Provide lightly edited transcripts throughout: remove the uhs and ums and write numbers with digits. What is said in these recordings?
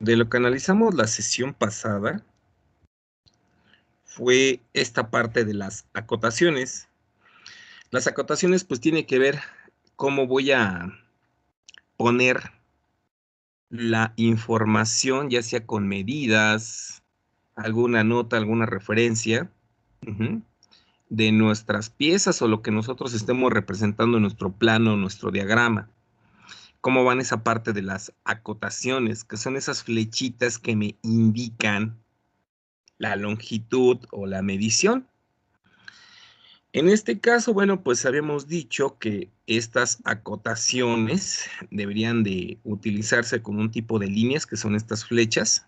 De lo que analizamos la sesión pasada fue esta parte de las acotaciones. Las acotaciones pues tiene que ver cómo voy a poner la información, ya sea con medidas, alguna nota, alguna referencia, de nuestras piezas o lo que nosotros estemos representando en nuestro plano, nuestro diagrama. Cómo van esa parte de las acotaciones, que son esas flechitas que me indican la longitud o la medición. En este caso, bueno, pues habíamos dicho que estas acotaciones deberían de utilizarse con un tipo de líneas, que son estas flechas.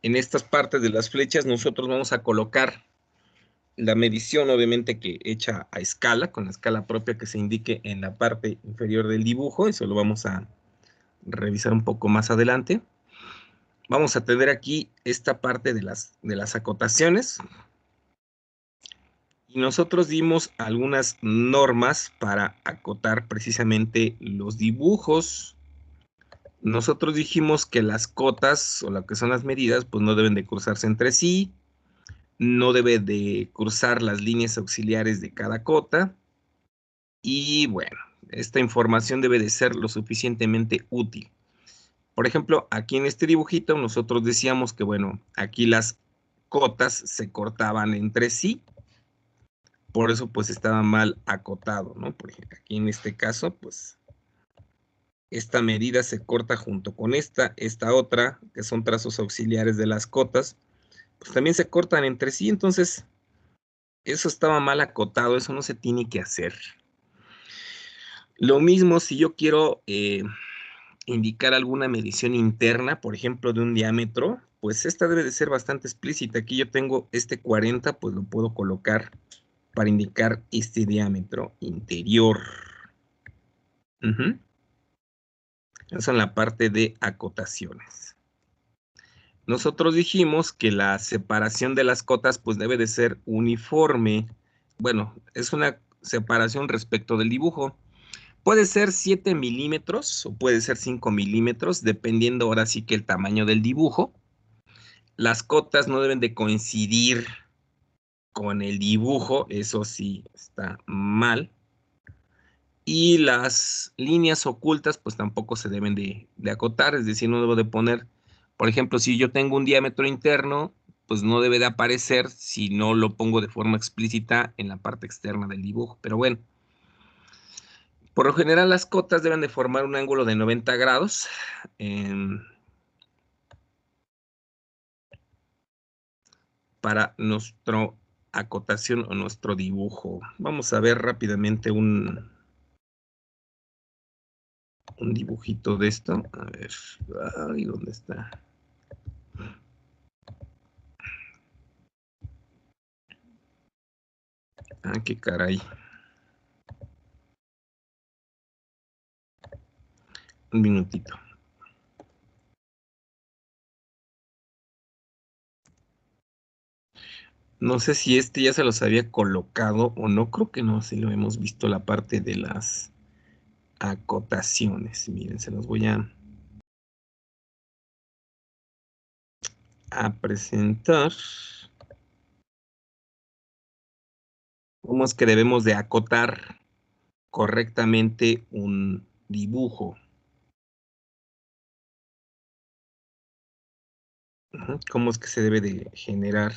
En estas partes de las flechas nosotros vamos a colocar la medición, obviamente que hecha a escala, con la escala propia que se indique en la parte inferior del dibujo. Eso lo vamos a revisar un poco más adelante. Vamos a tener aquí esta parte de las acotaciones. Y nosotros dimos algunas normas para acotar precisamente los dibujos. Nosotros dijimos que las cotas o lo que son las medidas pues no deben de cruzarse entre sí, no debe de cruzar las líneas auxiliares de cada cota y bueno, esta información debe de ser lo suficientemente útil. Por ejemplo, aquí en este dibujito nosotros decíamos que bueno, aquí las cotas se cortaban entre sí. Por eso pues estaba mal acotado, ¿no? Por ejemplo, aquí en este caso, pues esta medida se corta junto con esta otra, que son trazos auxiliares de las cotas, pues también se cortan entre sí, entonces eso estaba mal acotado, eso no se tiene que hacer. Lo mismo si yo quiero indicar alguna medición interna, por ejemplo, de un diámetro, pues esta debe de ser bastante explícita. Aquí yo tengo este 40, pues lo puedo colocar para indicar este diámetro interior. Eso en la parte de acotaciones. Nosotros dijimos que la separación de las cotas pues debe de ser uniforme. Bueno, es una separación respecto del dibujo. Puede ser 7 milímetros o puede ser 5 milímetros, dependiendo ahora sí que el tamaño del dibujo. Las cotas no deben de coincidir con el dibujo, eso sí está mal. Y las líneas ocultas pues tampoco se deben de acotar, es decir, no debo de poner, por ejemplo, si yo tengo un diámetro interno, pues no debe de aparecer si no lo pongo de forma explícita en la parte externa del dibujo. Pero bueno, por lo general las cotas deben de formar un ángulo de 90 grados. Para nuestra acotación o nuestro dibujo. Vamos a ver rápidamente un dibujito de esto. A ver, ay, ¿dónde está? Ah, qué caray. Un minutito. No sé si este ya se los había colocado o no, creo que no, si lo hemos visto la parte de las acotaciones. Miren, se los voy a presentar. ¿Cómo es que debemos de acotar correctamente un dibujo? ¿Cómo es que se debe de generar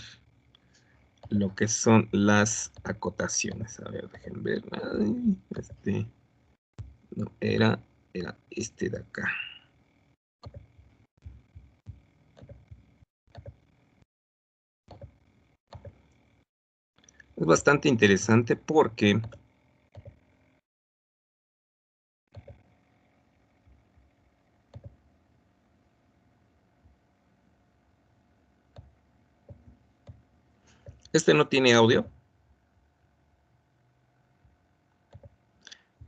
lo que son las acotaciones? A ver, dejen ver. Ay, no, era este de acá. Es bastante interesante porque este no tiene audio,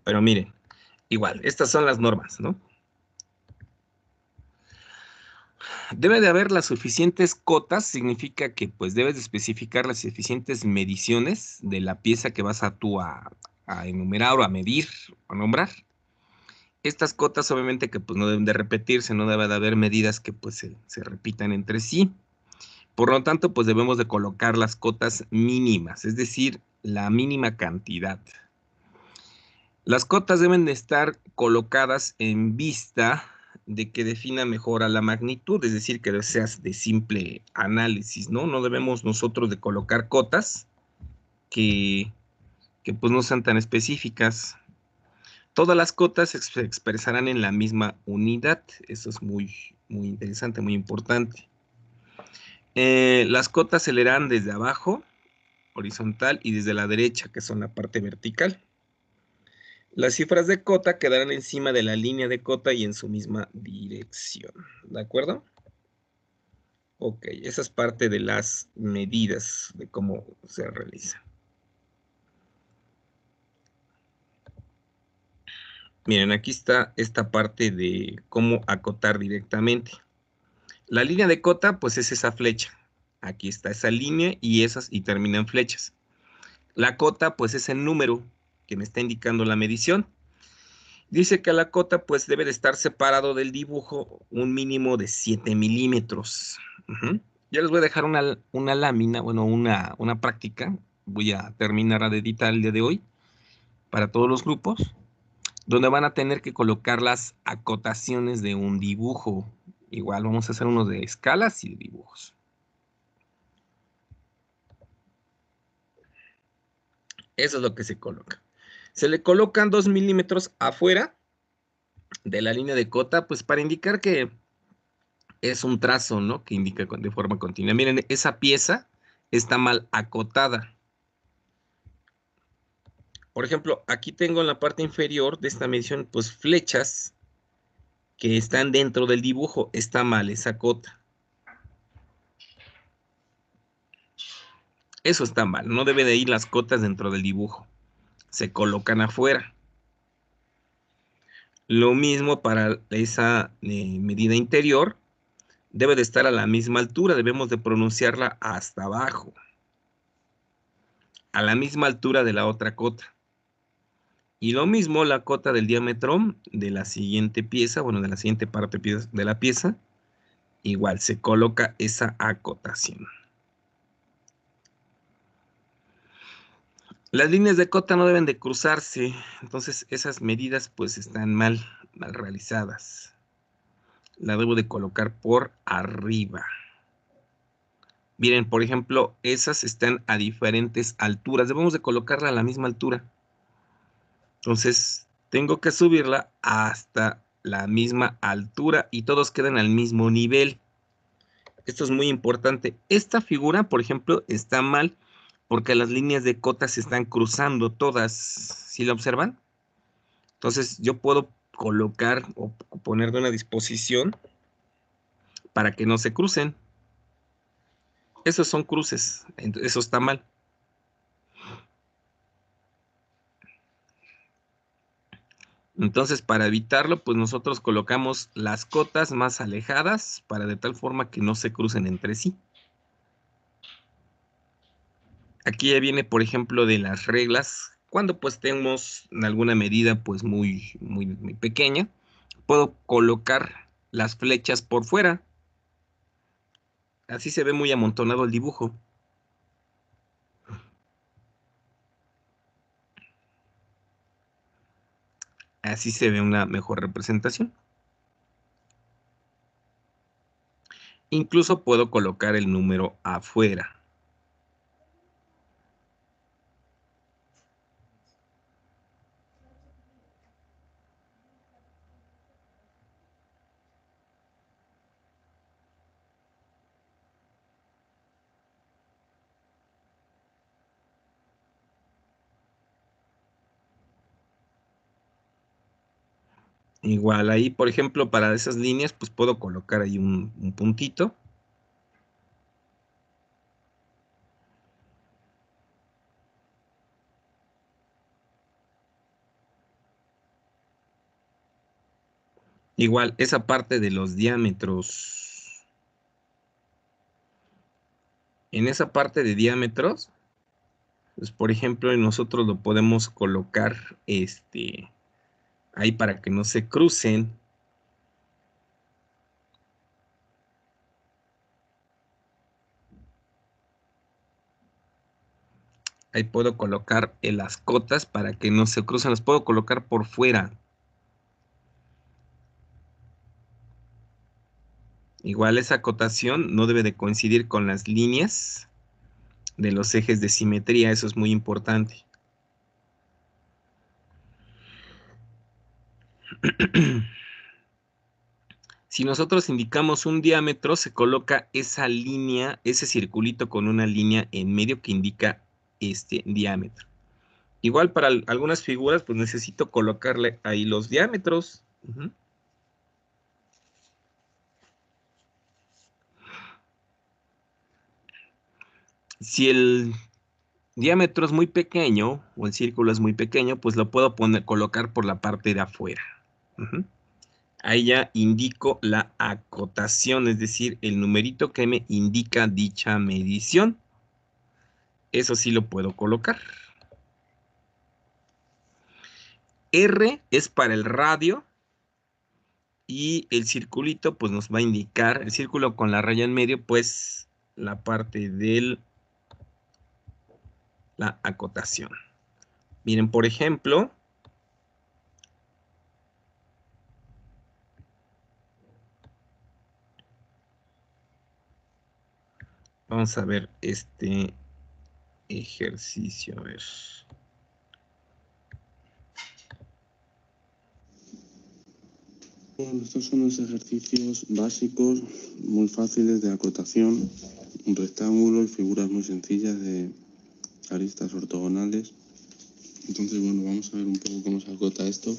pero miren, igual, estas son las normas, ¿no? Debe de haber las suficientes cotas, significa que pues debes de especificar las suficientes mediciones de la pieza que vas a enumerar o a medir o a nombrar. Estas cotas obviamente que pues no deben de repetirse, no debe de haber medidas que pues se repitan entre sí. Por lo tanto, pues debemos de colocar las cotas mínimas, es decir, la mínima cantidad. Las cotas deben de estar colocadas en vista de que defina mejor a la magnitud, es decir, que seas de simple análisis, ¿no? No debemos nosotros de colocar cotas que pues no sean tan específicas. Todas las cotas se expresarán en la misma unidad. Eso es muy, muy interesante, muy importante. Las cotas se leerán desde abajo, horizontal, y desde la derecha, que son la parte vertical. Las cifras de cota quedarán encima de la línea de cota y en su misma dirección. ¿De acuerdo? Ok, esa es parte de las medidas de cómo se realiza. Miren, aquí está esta parte de cómo acotar directamente. La línea de cota, pues es esa flecha. Aquí está esa línea y termina en flechas. La cota, pues es el número que me está indicando la medición. Dice que la cota, pues debe de estar separado del dibujo un mínimo de 7 milímetros. Ya les voy a dejar una lámina, bueno, una práctica. Voy a terminar de editar el día de hoy para todos los grupos, donde van a tener que colocar las acotaciones de un dibujo. Igual vamos a hacer uno de escalas y de dibujos. Eso es lo que se coloca. Se le colocan 2 milímetros afuera de la línea de cota, pues para indicar que es un trazo, ¿no? Que indica de forma continua. Miren, esa pieza está mal acotada. Por ejemplo, aquí tengo en la parte inferior de esta medición, pues flechas que están dentro del dibujo. Está mal esa cota. Eso está mal. No debe de ir las cotas dentro del dibujo. Se colocan afuera. Lo mismo para esa medida interior. Debe de estar a la misma altura. Debemos de pronunciarla hasta abajo. A la misma altura de la otra cota. Y lo mismo la cota del diámetro de la siguiente pieza, bueno, de la siguiente parte de la pieza, igual se coloca esa acotación. Las líneas de cota no deben de cruzarse, entonces esas medidas pues están mal realizadas. La debo de colocar por arriba. Miren, por ejemplo, esas están a diferentes alturas. Debemos de colocarla a la misma altura. Entonces, tengo que subirla hasta la misma altura y todos quedan al mismo nivel. Esto es muy importante. Esta figura, por ejemplo, está mal porque las líneas de cota se están cruzando todas. ¿Sí la observan? Entonces, yo puedo colocar o poner de una disposición para que no se crucen. Esos son cruces. Eso está mal. Entonces, para evitarlo, pues nosotros colocamos las cotas más alejadas para de tal forma que no se crucen entre sí. Aquí ya viene, por ejemplo, de las reglas. Cuando pues tenemos alguna medida pues muy pequeña, puedo colocar las flechas por fuera. Así se ve muy amontonado el dibujo. Así se ve una mejor representación. Incluso puedo colocar el número afuera. Igual ahí, por ejemplo, para esas líneas, pues puedo colocar ahí un puntito. Igual, esa parte de los diámetros. En esa parte de diámetros, pues por ejemplo, nosotros lo podemos colocar, ahí para que no se crucen. Ahí puedo colocar las cotas para que no se crucen, las puedo colocar por fuera. Igual esa acotación no debe de coincidir con las líneas de los ejes de simetría, eso es muy importante. Si nosotros indicamos un diámetro, se coloca esa línea, ese circulito con una línea en medio que indica este diámetro. Igual para algunas figuras, pues necesito colocarle ahí los diámetros. Si el diámetro es muy pequeño o el círculo es muy pequeño, pues lo puedo colocar por la parte de afuera. Ahí ya indico la acotación, es decir, el numerito que me indica dicha medición. Eso sí lo puedo colocar. R es para el radio y el circulito pues nos va a indicar, el círculo con la raya en medio, pues la parte de la acotación. Miren, por ejemplo, vamos a ver este ejercicio, a ver. Bueno, estos son los ejercicios básicos, muy fáciles de acotación, un rectángulo y figuras muy sencillas de aristas ortogonales. Entonces, bueno, vamos a ver un poco cómo se acota esto,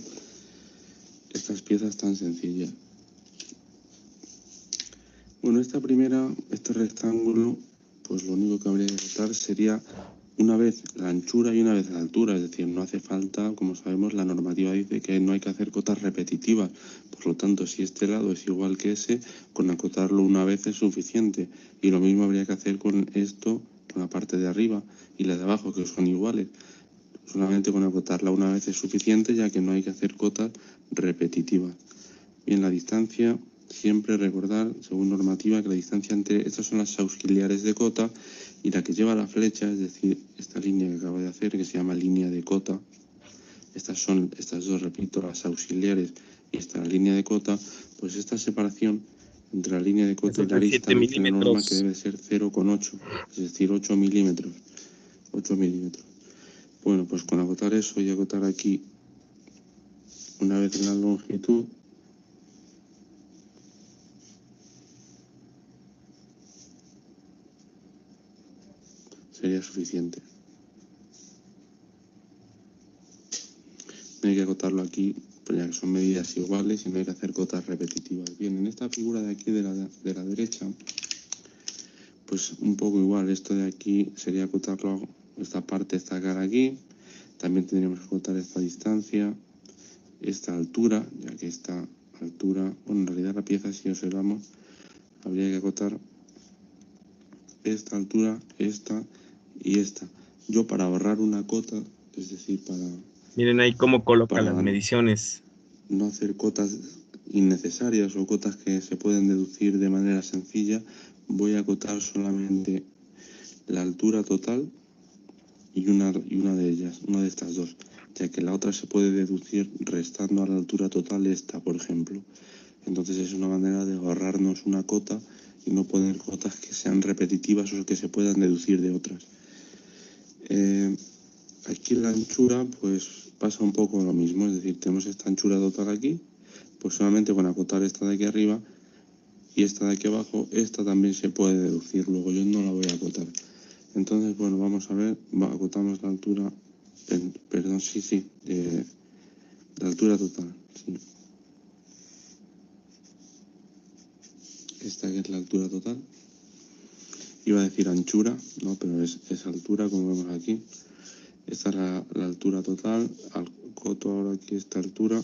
estas piezas tan sencillas. Bueno, este rectángulo, pues lo único que habría que acotar sería una vez la anchura y una vez la altura, es decir, no hace falta, como sabemos, la normativa dice que no hay que hacer cotas repetitivas, por lo tanto, si este lado es igual que ese, con acotarlo una vez es suficiente, y lo mismo habría que hacer con esto, con la parte de arriba y la de abajo, que son iguales. Solamente con acotarla una vez es suficiente, ya que no hay que hacer cotas repetitivas. Bien, la distancia, siempre recordar, según normativa, que la distancia entre estas son las auxiliares de cota y la que lleva la flecha, es decir, esta línea que acabo de hacer, que se llama línea de cota. Estas dos, repito, las auxiliares y esta la línea de cota, pues esta separación entre la línea de cota y la arista dice la norma que debe ser 0,8, es decir, 8 milímetros. 8 milímetros. Bueno, pues con acotar eso y acotar aquí una vez en la longitud, sería suficiente. No hay que acotarlo aquí, pues ya que son medidas iguales y no hay que hacer cotas repetitivas. Bien, en esta figura de aquí de la derecha, pues un poco igual. Esto de aquí sería acotarlo, esta parte, esta cara aquí. También tendríamos que acotar esta distancia, esta altura, ya que esta altura, bueno, en realidad la pieza, si observamos, habría que acotar esta altura, esta y esta. Yo, para ahorrar una cota, es decir, miren ahí cómo coloca las mediciones. No hacer cotas innecesarias o cotas que se pueden deducir de manera sencilla, voy a acotar solamente la altura total y una de ellas, una de estas dos, ya que la otra se puede deducir restando a la altura total esta, por ejemplo. Entonces es una manera de ahorrarnos una cota y no poner cotas que sean repetitivas o que se puedan deducir de otras. Aquí la anchura pues pasa un poco lo mismo, es decir, tenemos esta anchura total aquí, pues solamente con acotar esta de aquí arriba y esta de aquí abajo, esta también se puede deducir, luego yo no la voy a acotar. Entonces, bueno, vamos a ver, acotamos la altura, perdón, la altura total, sí. Esta que es la altura total. Iba a decir anchura, no, pero es altura, como vemos aquí. Esta es la altura total, acoto ahora aquí esta altura.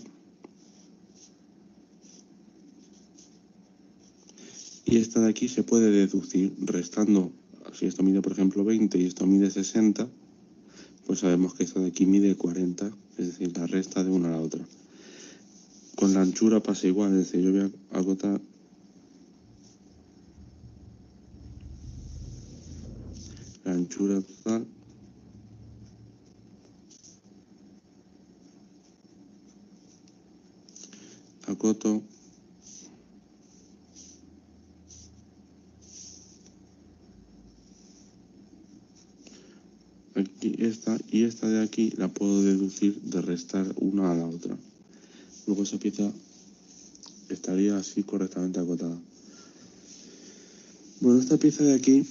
Y esta de aquí se puede deducir restando, si esto mide por ejemplo 20 y esto mide 60, pues sabemos que esta de aquí mide 40, es decir, la resta de una a la otra. Con la anchura pasa igual, es decir, yo voy a acotar la anchura total. Acoto aquí esta, y esta de aquí la puedo deducir de restar una a la otra. Luego esa pieza estaría así correctamente acotada. Bueno, esta pieza de aquí,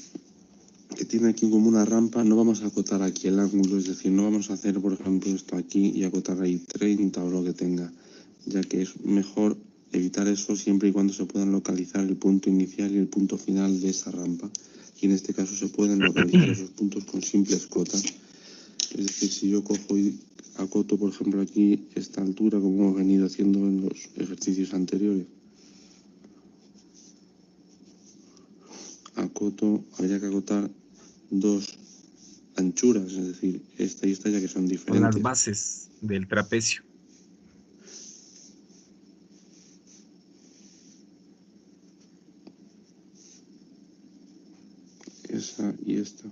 que tiene aquí como una rampa, no vamos a acotar aquí el ángulo, es decir, no vamos a hacer, por ejemplo, esto aquí y acotar ahí 30 o lo que tenga, ya que es mejor evitar eso siempre y cuando se puedan localizar el punto inicial y el punto final de esa rampa. Y en este caso se pueden localizar esos puntos con simples cotas. Es decir, si yo cojo y acoto, por ejemplo, aquí esta altura, como hemos venido haciendo en los ejercicios anteriores, acoto, habría que acotar dos anchuras, es decir, esta y esta, ya que son Con diferentes. las bases del trapecio. Esa y esta.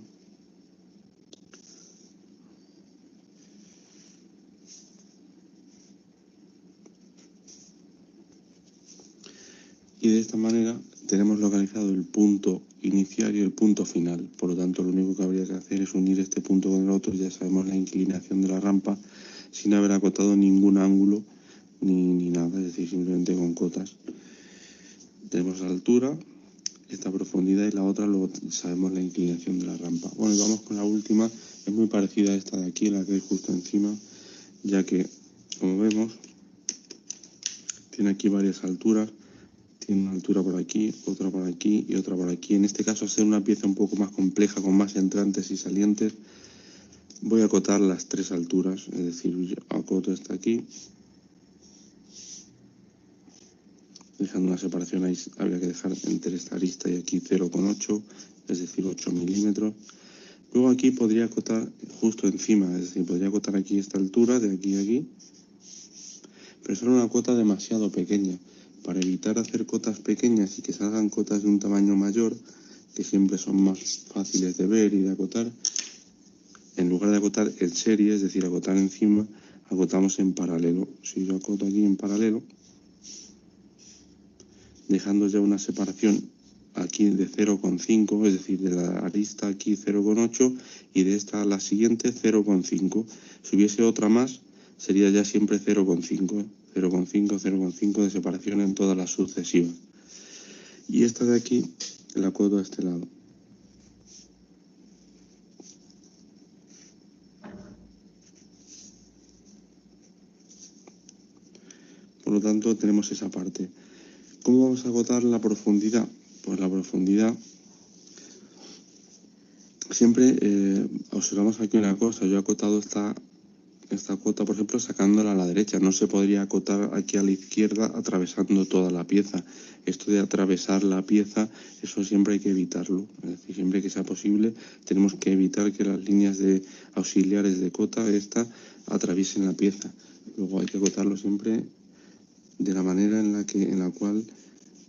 Y de esta manera tenemos localizado el punto inicial y el punto final. Por lo tanto, lo único que habría que hacer es unir este punto con el otro. Ya sabemos la inclinación de la rampa sin haber acotado ningún ángulo ni nada, es decir, simplemente con cotas. Tenemos la altura, esta profundidad, y la otra luego sabemos la inclinación de la rampa. Bueno, y vamos con la última. Es muy parecida a esta de aquí, la que hay justo encima, ya que, como vemos, tiene aquí varias alturas. Tiene una altura por aquí y otra por aquí. En este caso, al ser una pieza un poco más compleja, con más entrantes y salientes, voy a acotar las tres alturas. Es decir, yo acoto esta aquí, dejando una separación ahí. Habría que dejar entre esta arista y aquí 0,8, es decir, 8 milímetros. Luego aquí podría acotar justo encima, es decir, podría acotar aquí esta altura, de aquí a aquí, pero es una cota demasiado pequeña. Para evitar hacer cotas pequeñas y que salgan cotas de un tamaño mayor, que siempre son más fáciles de ver y de acotar, en lugar de acotar en serie, es decir, acotar encima, acotamos en paralelo. Si yo acoto aquí en paralelo, dejando ya una separación aquí de 0,5, es decir, de la arista aquí 0,8 y de esta a la siguiente 0,5. Si hubiese otra más, sería ya siempre 0,5, 0,5, 0,5 de separación en todas las sucesivas. Y esta de aquí la acoto a este lado. Por lo tanto, tenemos esa parte. ¿Cómo vamos a acotar la profundidad? Pues la profundidad, siempre observamos aquí una cosa. Yo he acotado esta cota, por ejemplo, sacándola a la derecha. No se podría acotar aquí a la izquierda atravesando toda la pieza. Esto de atravesar la pieza, eso siempre hay que evitarlo. Es decir, siempre que sea posible, tenemos que evitar que las líneas de auxiliares de cota esta atraviesen la pieza. Luego hay que acotarlo siempre de la manera en la cual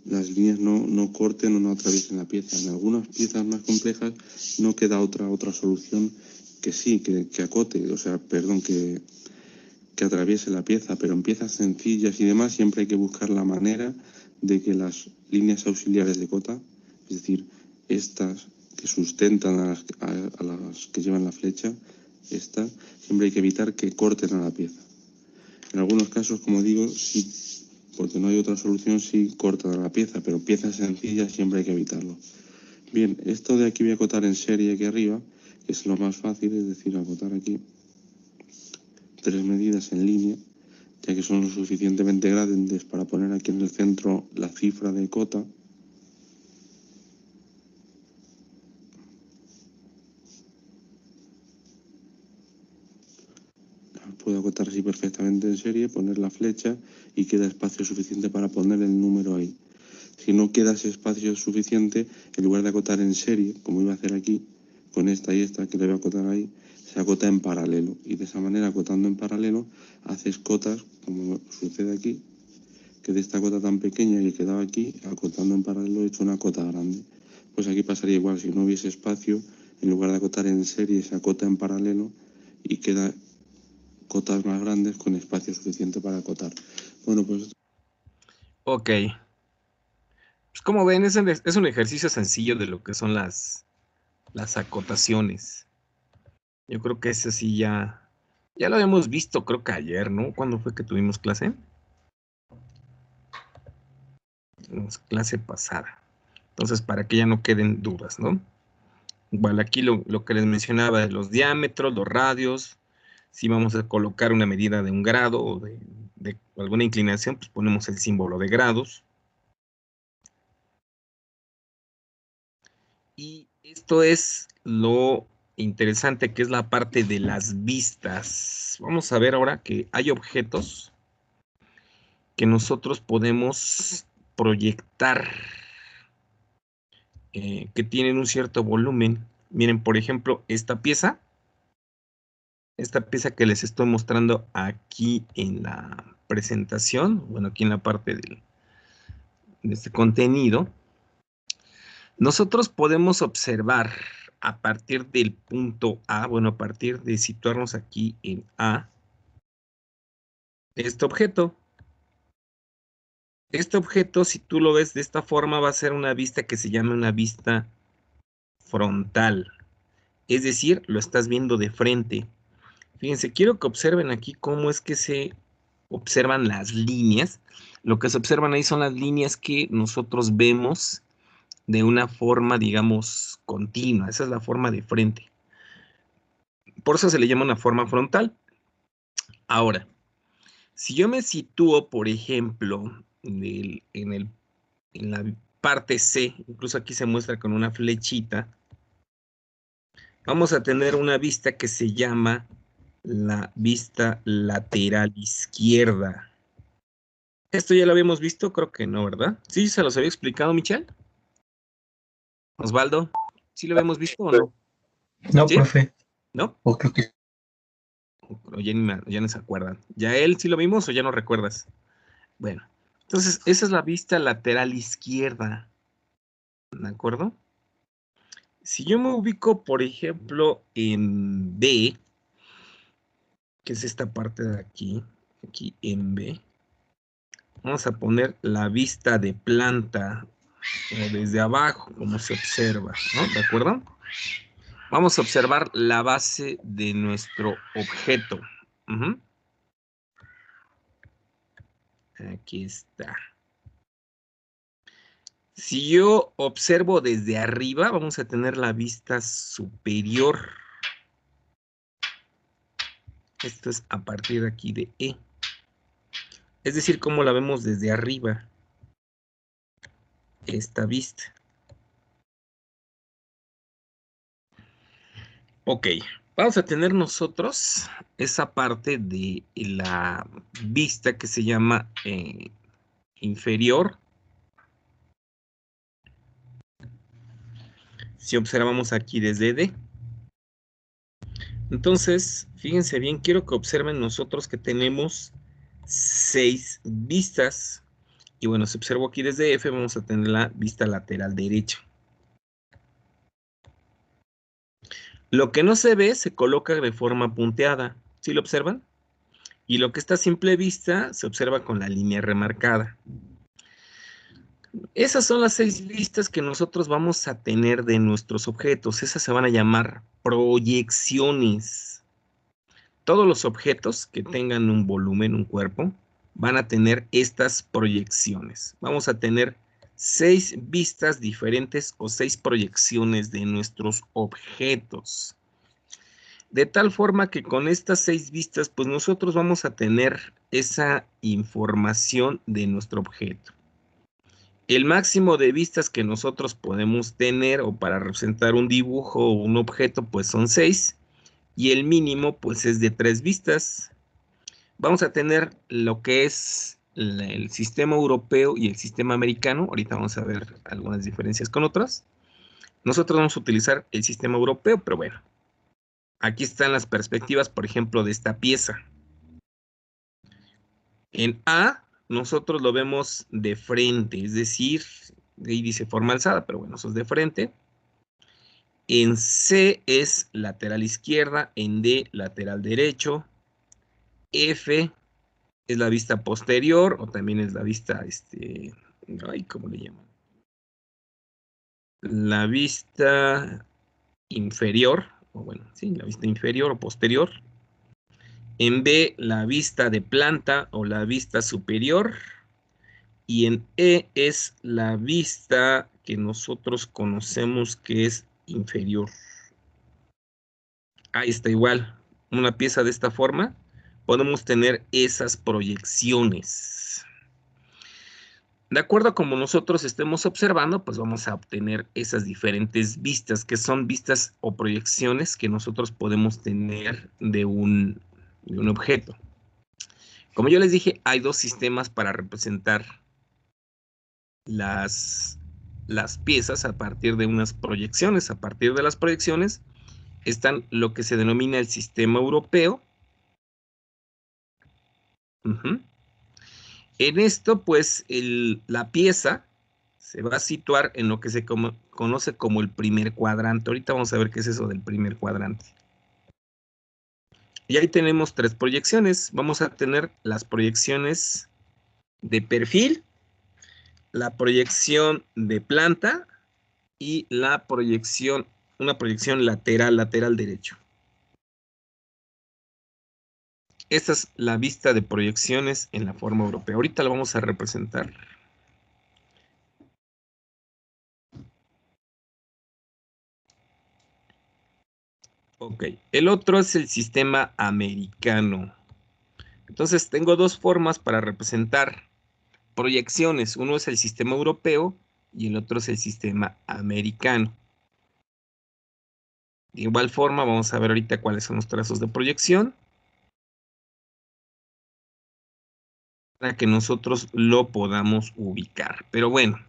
las líneas no corten o no atraviesen la pieza. En algunas piezas más complejas no queda otra solución que sí, que acote, o sea, perdón, que atraviese la pieza, pero en piezas sencillas y demás siempre hay que buscar la manera de que las líneas auxiliares de cota, es decir, estas que sustentan a las que llevan la flecha, estas, siempre hay que evitar que corten a la pieza. En algunos casos, como digo, sí, porque no hay otra solución, sí cortan a la pieza, pero piezas sencillas siempre hay que evitarlo. Bien, esto de aquí voy a acotar en serie aquí arriba, que es lo más fácil, es decir, acotar aquí 3 medidas en línea, ya que son lo suficientemente grandes para poner aquí en el centro la cifra de cota. Puedo acotar así perfectamente en serie, poner la flecha y queda espacio suficiente para poner el número ahí. Si no queda ese espacio suficiente, en lugar de acotar en serie, como iba a hacer aquí, con esta y esta que le voy a acotar ahí, se acota en paralelo. Y de esa manera, acotando en paralelo, haces cotas, como sucede aquí, que de esta cota tan pequeña que quedaba aquí, acotando en paralelo, he hecho una cota grande. Pues aquí pasaría igual, si no hubiese espacio, en lugar de acotar en serie, se acota en paralelo y queda cotas más grandes con espacio suficiente para acotar. Bueno, pues... Ok. Pues como ven, es un ejercicio sencillo de lo que son las acotaciones. Yo creo que ese sí ya lo habíamos visto, creo que ayer, ¿no? ¿Cuándo fue que tuvimos clase? Clase pasada. Entonces, para que ya no queden dudas, ¿no? Igual aquí lo que les mencionaba de los diámetros, los radios, si vamos a colocar una medida de 1 grado o de alguna inclinación, pues ponemos el símbolo de grados. Y esto es lo interesante, que es la parte de las vistas. Vamos a ver ahora que hay objetos que nosotros podemos proyectar, que tienen un cierto volumen. Miren, por ejemplo, esta pieza que les estoy mostrando aquí en la presentación, bueno, aquí en la parte de este contenido, nosotros podemos observar a partir del punto A, bueno, a partir de situarnos aquí en A, este objeto. Este objeto, si tú lo ves de esta forma, va a ser una vista que se llama una vista frontal. Es decir, lo estás viendo de frente. Fíjense, quiero que observen aquí cómo es que se observan las líneas. Lo que se observan ahí son las líneas que nosotros vemos de una forma, digamos, continua. Esa es la forma de frente. Por eso se le llama una forma frontal. Ahora, si yo me sitúo, por ejemplo, en la parte C, incluso aquí se muestra con una flechita, vamos a tener una vista que se llama la vista lateral izquierda. Esto ya lo habíamos visto, creo que no, ¿verdad? Sí, se los había explicado, Michelle. Osvaldo, ¿sí lo habíamos visto o no? No, ¿Sí? profe. ¿No? O creo que O ya ni se acuerdan. ¿Ya él sí lo vimos o ya no recuerdas? Bueno, entonces esa es la vista lateral izquierda, ¿de acuerdo? Si yo me ubico, por ejemplo, en B, que es esta parte de aquí en B, vamos a poner la vista de planta, o desde abajo, como se observa, ¿no? ¿De acuerdo? Vamos a observar la base de nuestro objeto. Aquí está. Si yo observo desde arriba, vamos a tener la vista superior. Esto es a partir de aquí de E. Es decir, cómo la vemos desde arriba. Esta vista. Ok, vamos a tener nosotros esa parte de la vista que se llama inferior. Si observamos aquí desde D. Entonces, fíjense bien, quiero que observen nosotros que tenemos 6 vistas. Y bueno, si observo aquí desde F, vamos a tener la vista lateral derecha. Lo que no se ve se coloca de forma punteada. ¿Sí lo observan? Y lo que está a simple vista se observa con la línea remarcada. Esas son las 6 vistas que nosotros vamos a tener de nuestros objetos. Esas se van a llamar proyecciones. Todos los objetos que tengan un volumen, un cuerpo, van a tener estas proyecciones. Vamos a tener 6 vistas diferentes o 6 proyecciones de nuestros objetos. De tal forma que con estas 6 vistas, pues nosotros vamos a tener esa información de nuestro objeto. El máximo de vistas que nosotros podemos tener o para representar un dibujo o un objeto, pues son 6. Y el mínimo, pues es de 3 vistas. Vamos a tener lo que es el sistema europeo y el sistema americano. Ahorita vamos a ver algunas diferencias con otras. Nosotros vamos a utilizar el sistema europeo, pero bueno. Aquí están las perspectivas, por ejemplo, de esta pieza. En A nosotros lo vemos de frente, es decir, ahí dice forma alzada, pero bueno, eso es de frente. En C es lateral izquierda, en D lateral derecho, F es la vista posterior, o también es la vista, ay, ¿cómo le llaman? La vista inferior, o bueno, sí, la vista inferior o posterior. En B, la vista de planta o la vista superior. Y en E es la vista que nosotros conocemos que es inferior. Ahí está igual. Una pieza de esta forma, podemos tener esas proyecciones. De acuerdo a como nosotros estemos observando, pues vamos a obtener esas diferentes vistas, que son vistas o proyecciones que nosotros podemos tener de un objeto. Como yo les dije, hay dos sistemas para representar las piezas a partir de unas proyecciones. A partir de las proyecciones están lo que se denomina el sistema europeo. En esto, pues, la pieza se va a situar en lo que se conoce como el primer cuadrante. Ahorita vamos a ver qué es eso del primer cuadrante. Y ahí tenemos tres proyecciones. Vamos a tener las proyecciones de perfil, la proyección de planta y la proyección, una proyección lateral derecho. Esta es la vista de proyecciones en la forma europea. Ahorita la vamos a representar. Ok, el otro es el sistema americano. Entonces tengo dos formas para representar proyecciones. Uno es el sistema europeo y el otro es el sistema americano. De igual forma, vamos a ver ahorita cuáles son los trazos de proyección para que nosotros lo podamos ubicar. Pero bueno,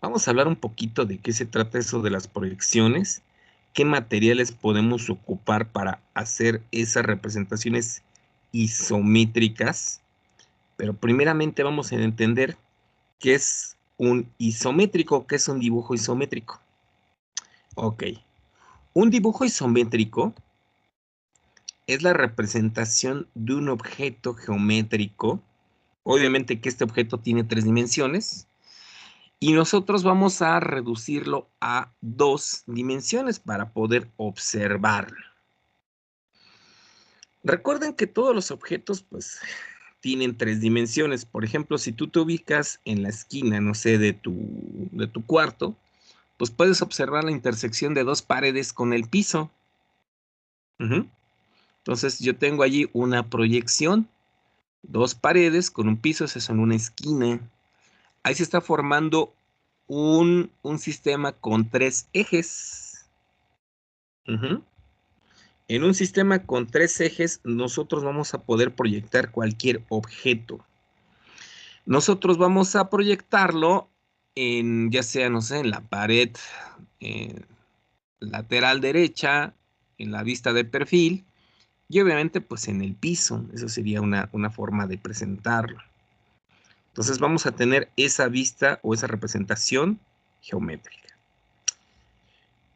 vamos a hablar un poquito de qué se trata eso de las proyecciones, qué materiales podemos ocupar para hacer esas representaciones isométricas. Pero primeramente vamos a entender qué es un isométrico, qué es un dibujo isométrico. Ok, un dibujo isométrico es la representación de un objeto geométrico. Obviamente que este objeto tiene tres dimensiones y nosotros vamos a reducirlo a dos dimensiones para poder observarlo. Recuerden que todos los objetos pues tienen tres dimensiones. Por ejemplo, si tú te ubicas en la esquina, no sé, de tu cuarto, pues puedes observar la intersección de dos paredes con el piso. Entonces yo tengo allí una proyección, dos paredes con un piso, esas son una esquina. Ahí se está formando un sistema con tres ejes. En un sistema con tres ejes, nosotros vamos a poder proyectar cualquier objeto. Nosotros vamos a proyectarlo en, ya sea, no sé, en la pared lateral derecha, en la vista de perfil, y obviamente pues en el piso. Eso sería una forma de presentarlo. Entonces vamos a tener esa vista o esa representación geométrica.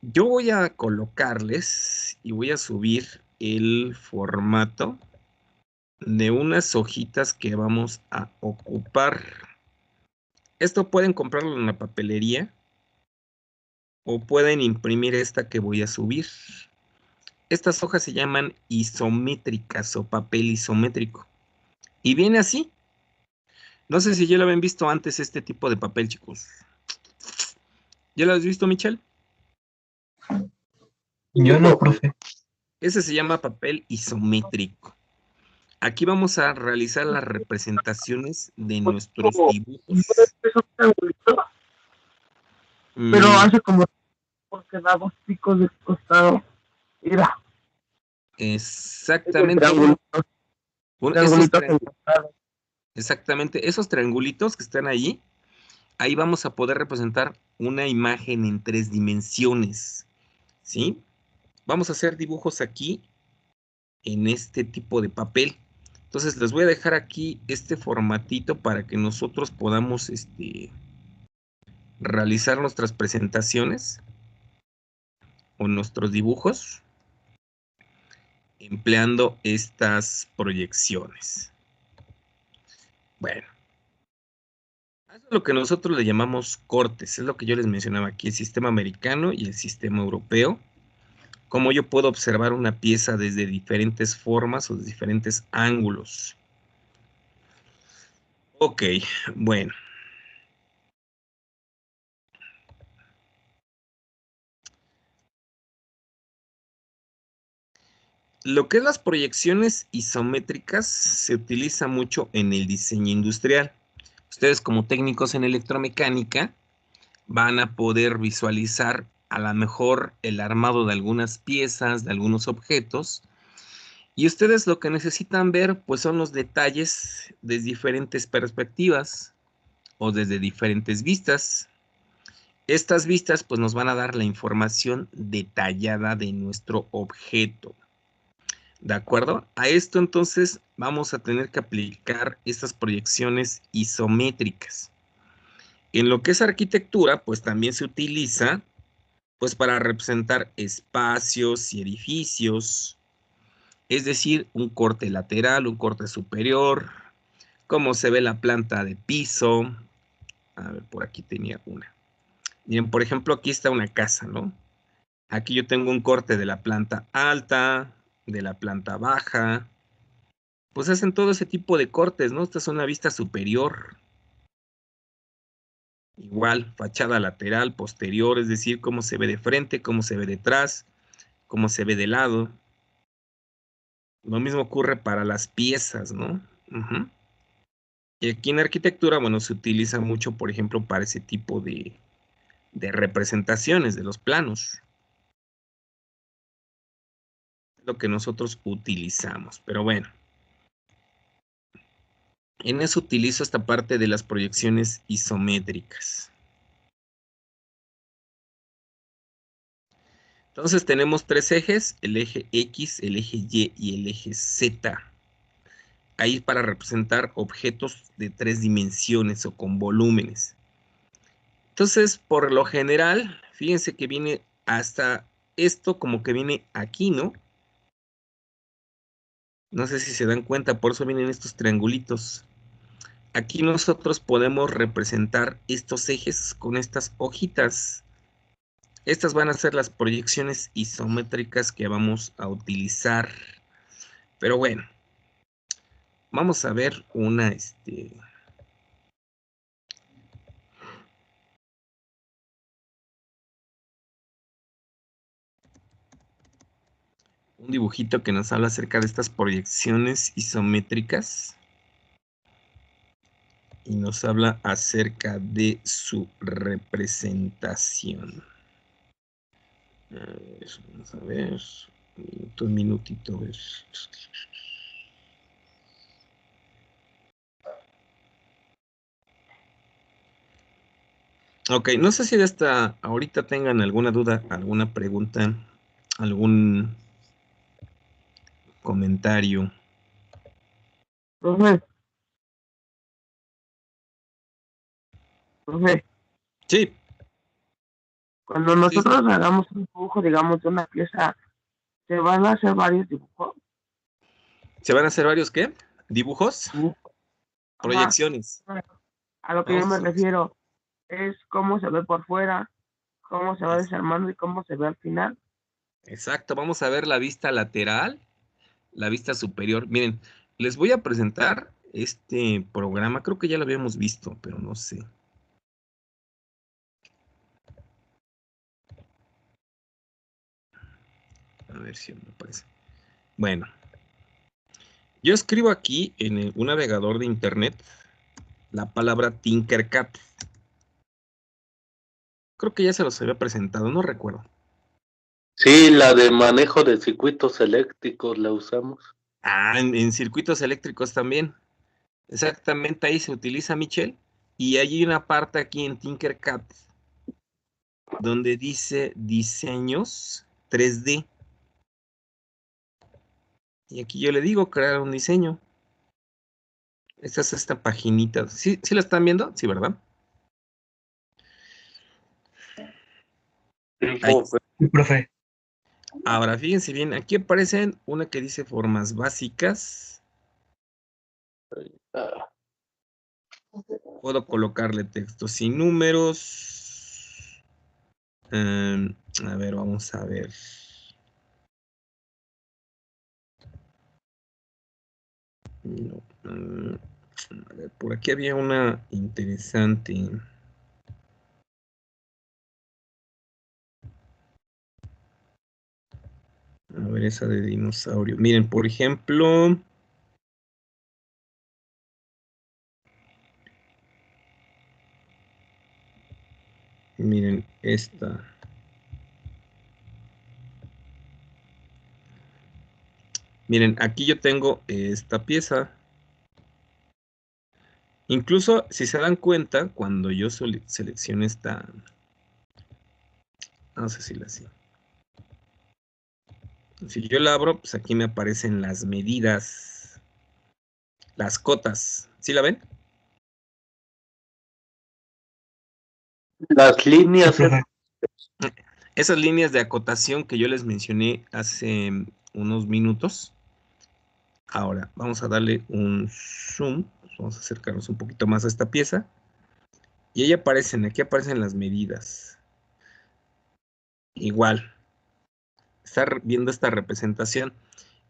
Yo voy a colocarles y voy a subir el formato de unas hojitas que vamos a ocupar. Esto pueden comprarlo en la papelería o pueden imprimir esta que voy a subir. Estas hojas se llaman isométricas o papel isométrico. Y viene así. No sé si ya lo habían visto antes este tipo de papel, chicos. ¿Ya lo has visto, Michelle? Yo no, profe. Ese se llama papel isométrico. Aquí vamos a realizar las representaciones de nuestros dibujos. Pero hace como porque da dos picos de costado. Mira. Exactamente. Exactamente. Esos triangulitos que están ahí, ahí vamos a poder representar una imagen en tres dimensiones. ¿Sí? Vamos a hacer dibujos aquí en este tipo de papel. Entonces les voy a dejar aquí este formatito para que nosotros podamos realizar nuestras presentaciones o nuestros dibujos empleando estas proyecciones. Bueno, eso es lo que nosotros le llamamos cortes, es lo que yo les mencionaba aquí, el sistema americano y el sistema europeo. Cómo yo puedo observar una pieza desde diferentes formas o de diferentes ángulos. Ok, bueno. Lo que es las proyecciones isométricas se utiliza mucho en el diseño industrial. Ustedes como técnicos en electromecánica van a poder visualizar a lo mejor el armado de algunas piezas, de algunos objetos, y ustedes lo que necesitan ver pues son los detalles desde diferentes perspectivas o desde diferentes vistas. Estas vistas pues nos van a dar la información detallada de nuestro objeto. ¿De acuerdo? A esto entonces vamos a tener que aplicar estas proyecciones isométricas. En lo que es arquitectura, pues también se utiliza pues para representar espacios y edificios, es decir, un corte lateral, un corte superior, cómo se ve la planta de piso. A ver, por aquí tenía una. Miren, por ejemplo, aquí está una casa, ¿no? Aquí yo tengo un corte de la planta alta, de la planta baja. Pues hacen todo ese tipo de cortes, ¿no? Esta es una vista superior. Igual, fachada lateral, posterior, es decir, cómo se ve de frente, cómo se ve detrás, cómo se ve de lado. Lo mismo ocurre para las piezas, ¿no? Uh-huh. Y aquí en arquitectura, bueno, se utiliza mucho, por ejemplo, para ese tipo de representaciones de los planos. Lo que nosotros utilizamos, pero bueno. En eso utilizo esta parte de las proyecciones isométricas. Entonces tenemos tres ejes, el eje X, el eje Y y el eje Z. Ahí para representar objetos de 3 dimensiones o con volúmenes. Entonces, por lo general, fíjense que viene hasta esto como que viene aquí, ¿no? No sé si se dan cuenta, por eso vienen estos triangulitos. Aquí nosotros podemos representar estos ejes con estas hojitas. Estas van a ser las proyecciones isométricas que vamos a utilizar. Pero bueno, vamos a ver una, un dibujito que nos habla acerca de estas proyecciones isométricas. Y nos habla acerca de su representación. A ver, vamos a ver. Un minutito. Ok, no sé si hasta ahorita tengan alguna duda, alguna pregunta, algún comentario. Profe, Sí. cuando nosotros hagamos un dibujo, digamos, de una pieza, ¿se van a hacer varios dibujos? ¿Se van a hacer varios qué? ¿Dibujos? Dibujos. Ajá. Proyecciones. A lo que yo Vamos me a... refiero es cómo se ve por fuera, cómo se va desarmando y cómo se ve al final. Exacto, vamos a ver la vista lateral, la vista superior. Miren, les voy a presentar este programa, creo que ya lo habíamos visto, pero no sé. A ver si me aparece. Bueno, yo escribo aquí en un navegador de internet la palabra Tinkercad. Creo que ya se los había presentado, no recuerdo. Sí, la de manejo de circuitos eléctricos la usamos. Ah, en circuitos eléctricos también. Exactamente, ahí se utiliza, Michelle. Y hay una parte aquí en Tinkercad donde dice diseños 3D. Y aquí yo le digo crear un diseño. Esta es esta paginita. ¿Sí la están viendo? Sí, ¿verdad? Ahí. Sí, profe. Ahora, fíjense bien, aquí aparecen una que dice formas básicas. Puedo colocarle texto sin números. A ver, vamos a ver. No, a ver, por aquí había una interesante. A ver, esa de dinosaurio. Miren, por ejemplo. Miren, esta. Miren, aquí yo tengo esta pieza. Incluso, si se dan cuenta, cuando yo selecciono esta... No sé si la sé. Si yo la abro, pues aquí me aparecen las medidas, las cotas. ¿Sí la ven? Las líneas. Sí, profe. Esas líneas de acotación que yo les mencioné hace unos minutos. Ahora, vamos a darle un zoom. Vamos a acercarnos un poquito más a esta pieza. Y ahí aparecen, aquí aparecen las medidas. Igual. Está viendo esta representación.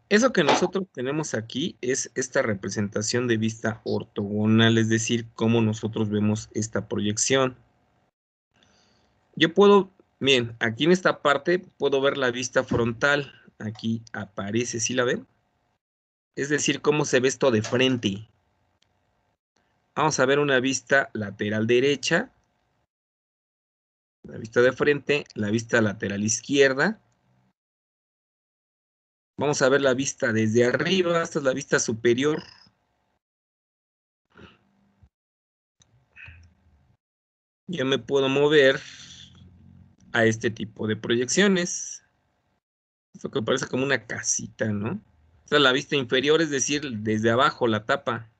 Eso que nosotros tenemos aquí es esta representación de vista ortogonal, es decir, cómo nosotros vemos esta proyección. Yo puedo, miren, aquí en esta parte puedo ver la vista frontal. Aquí aparece, ¿sí la ven? Es decir, cómo se ve esto de frente. Vamos a ver una vista lateral derecha, la vista de frente, la vista lateral izquierda. Vamos a ver la vista desde arriba, esta es la vista superior. Yo me puedo mover a este tipo de proyecciones. Esto que parece como una casita, ¿no? Esta es la vista inferior, es decir, desde abajo la tapa.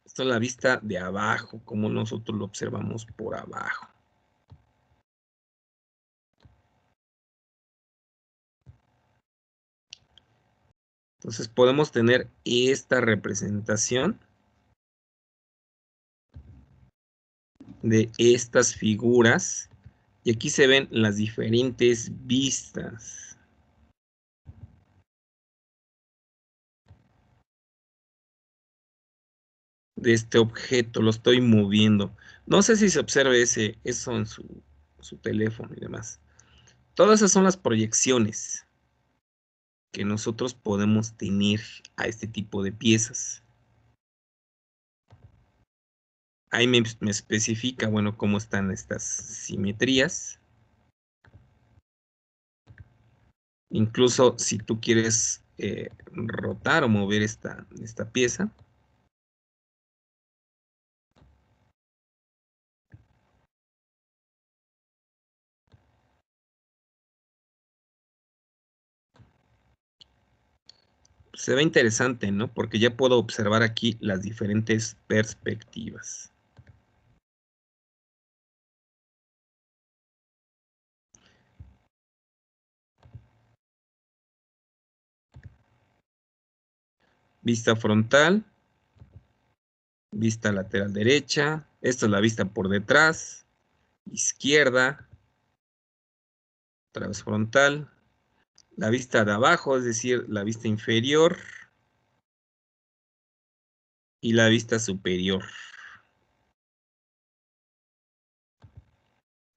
Esta es la vista de abajo, como nosotros lo observamos por abajo. Entonces podemos tener esta representación de estas figuras. Y aquí se ven las diferentes vistas. De este objeto, lo estoy moviendo. No sé si se observe eso en su teléfono y demás. Todas esas son las proyecciones que nosotros podemos tener a este tipo de piezas. Ahí me especifica, bueno, cómo están estas simetrías. Incluso si tú quieres rotar o mover esta pieza. Se ve interesante, ¿no? Porque ya puedo observar aquí las diferentes perspectivas. Vista frontal, vista lateral derecha, esta es la vista por detrás, izquierda, otra vez frontal, la vista de abajo, es decir, la vista inferior y la vista superior.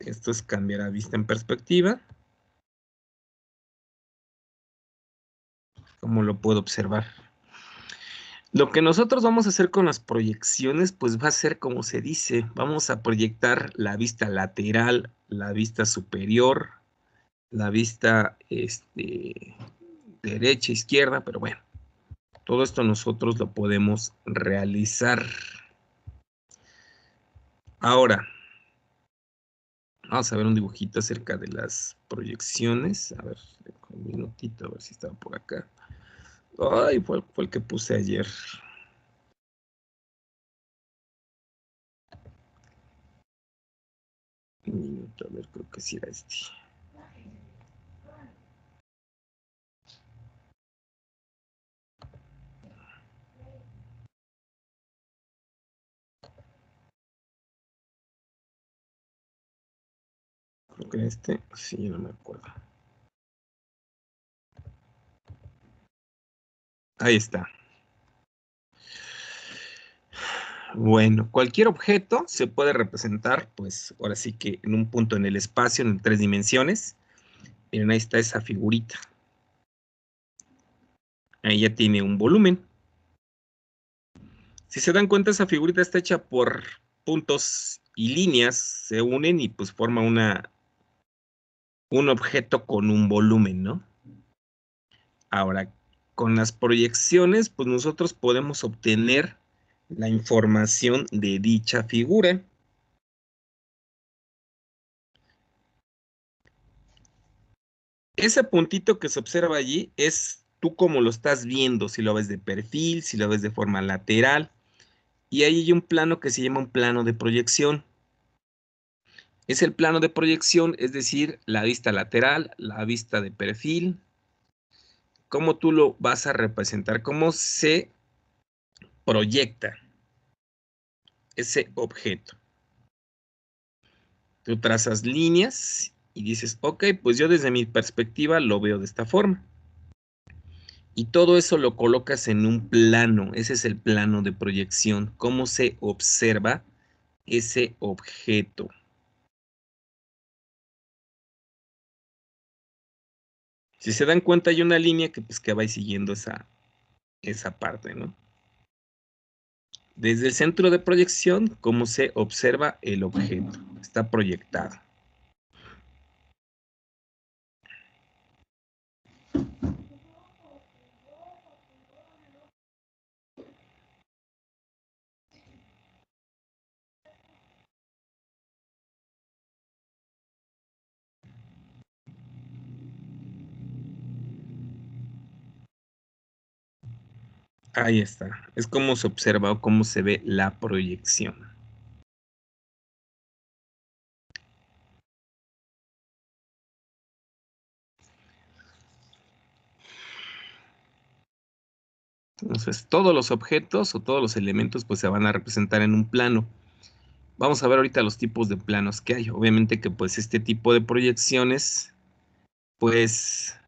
Esto es cambiar a vista en perspectiva. Como lo puedo observar. Lo que nosotros vamos a hacer con las proyecciones, pues va a ser como se dice, vamos a proyectar la vista lateral, la vista superior, la vista derecha, izquierda, pero bueno, todo esto nosotros lo podemos realizar. Ahora, Vamos a ver un dibujito acerca de las proyecciones. A ver, un minutito, a ver si estaba por acá. Ay, fue el que puse ayer. Un minuto, a ver, creo que sí era este. Creo que este, sí, no me acuerdo. Ahí está. Bueno, cualquier objeto se puede representar, pues ahora sí que en un punto en el espacio, en 3 dimensiones. Miren, ahí está esa figurita. Ahí ya tiene un volumen. Si se dan cuenta, esa figurita está hecha por puntos y líneas, se unen y pues forma un objeto con un volumen, ¿no? Ahora, con las proyecciones, pues nosotros podemos obtener la información de dicha figura. Ese puntito que se observa allí es tú como lo estás viendo, si lo ves de perfil, si lo ves de forma lateral. Y ahí hay un plano que se llama un plano de proyección. Es el plano de proyección, es decir, la vista lateral, la vista de perfil. ¿Cómo tú lo vas a representar? ¿Cómo se proyecta ese objeto? Tú trazas líneas y dices, ok, pues yo desde mi perspectiva lo veo de esta forma. Y todo eso lo colocas en un plano. Ese es el plano de proyección. ¿Cómo se observa ese objeto? Si se dan cuenta, hay una línea que, pues, que va siguiendo esa parte, ¿no? Desde el centro de proyección, ¿cómo se observa el objeto? Está proyectado. Ahí está. Es como se observa o cómo se ve la proyección. Entonces, todos los objetos o todos los elementos pues se van a representar en un plano. Vamos a ver ahorita los tipos de planos que hay. Obviamente que pues este tipo de proyecciones pues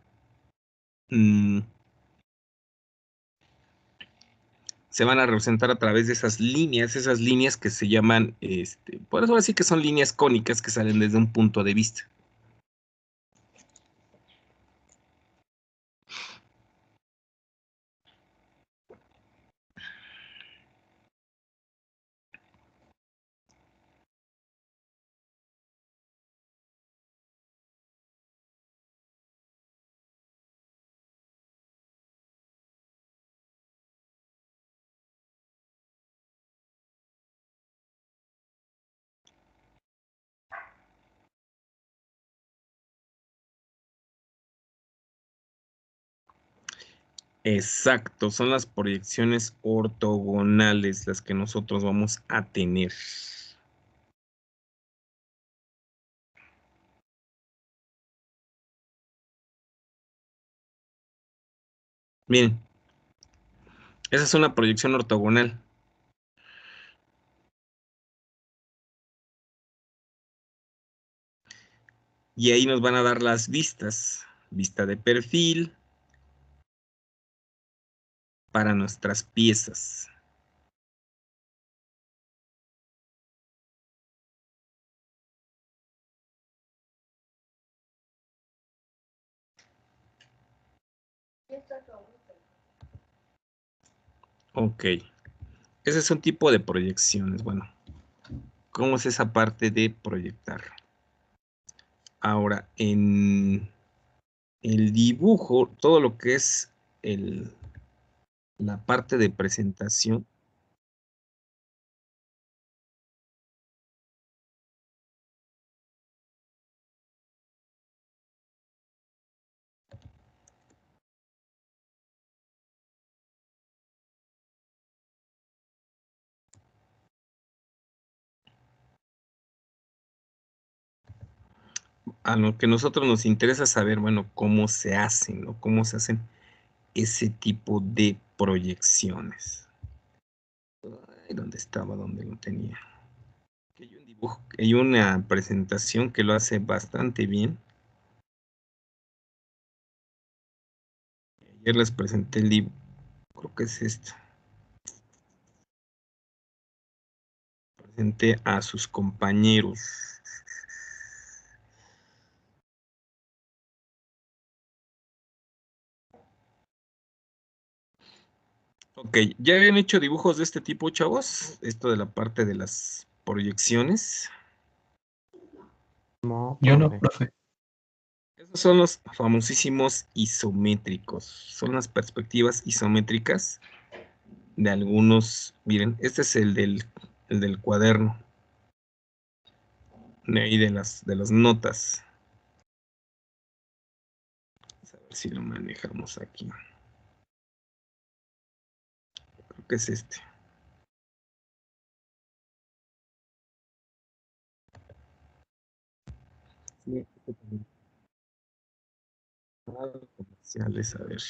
se van a representar a través de esas líneas que se llaman, por eso así que son líneas cónicas que salen desde un punto de vista. Exacto, son las proyecciones ortogonales las que nosotros vamos a tener. Bien, esa es una proyección ortogonal. Y ahí nos van a dar las vistas. Vista de perfil para nuestras piezas. Ok. Ese es un tipo de proyecciones. Bueno, ¿cómo es esa parte de proyectar? Ahora, en el dibujo, todo lo que es la parte de presentación, a lo que nosotros nos interesa saber, bueno, cómo se hacen, ¿no? Cómo se hacen ese tipo de proyecciones. Ay, ¿dónde estaba? ¿Dónde lo tenía? Hay un dibujo, hay una presentación que lo hace bastante bien. Ayer les presenté el libro, creo que es esto. Presenté a sus compañeros. Ok, ¿ya habían hecho dibujos de este tipo, chavos? Esto de la parte de las proyecciones. No, Yo no, profe. profe. Esos son los famosísimos isométricos. Son las perspectivas isométricas de algunos. Miren, este es el del cuaderno. De ahí de las notas. Vamos a ver si lo manejamos aquí. Creo que es este. Sí, este también. Ah, comerciales, a ver.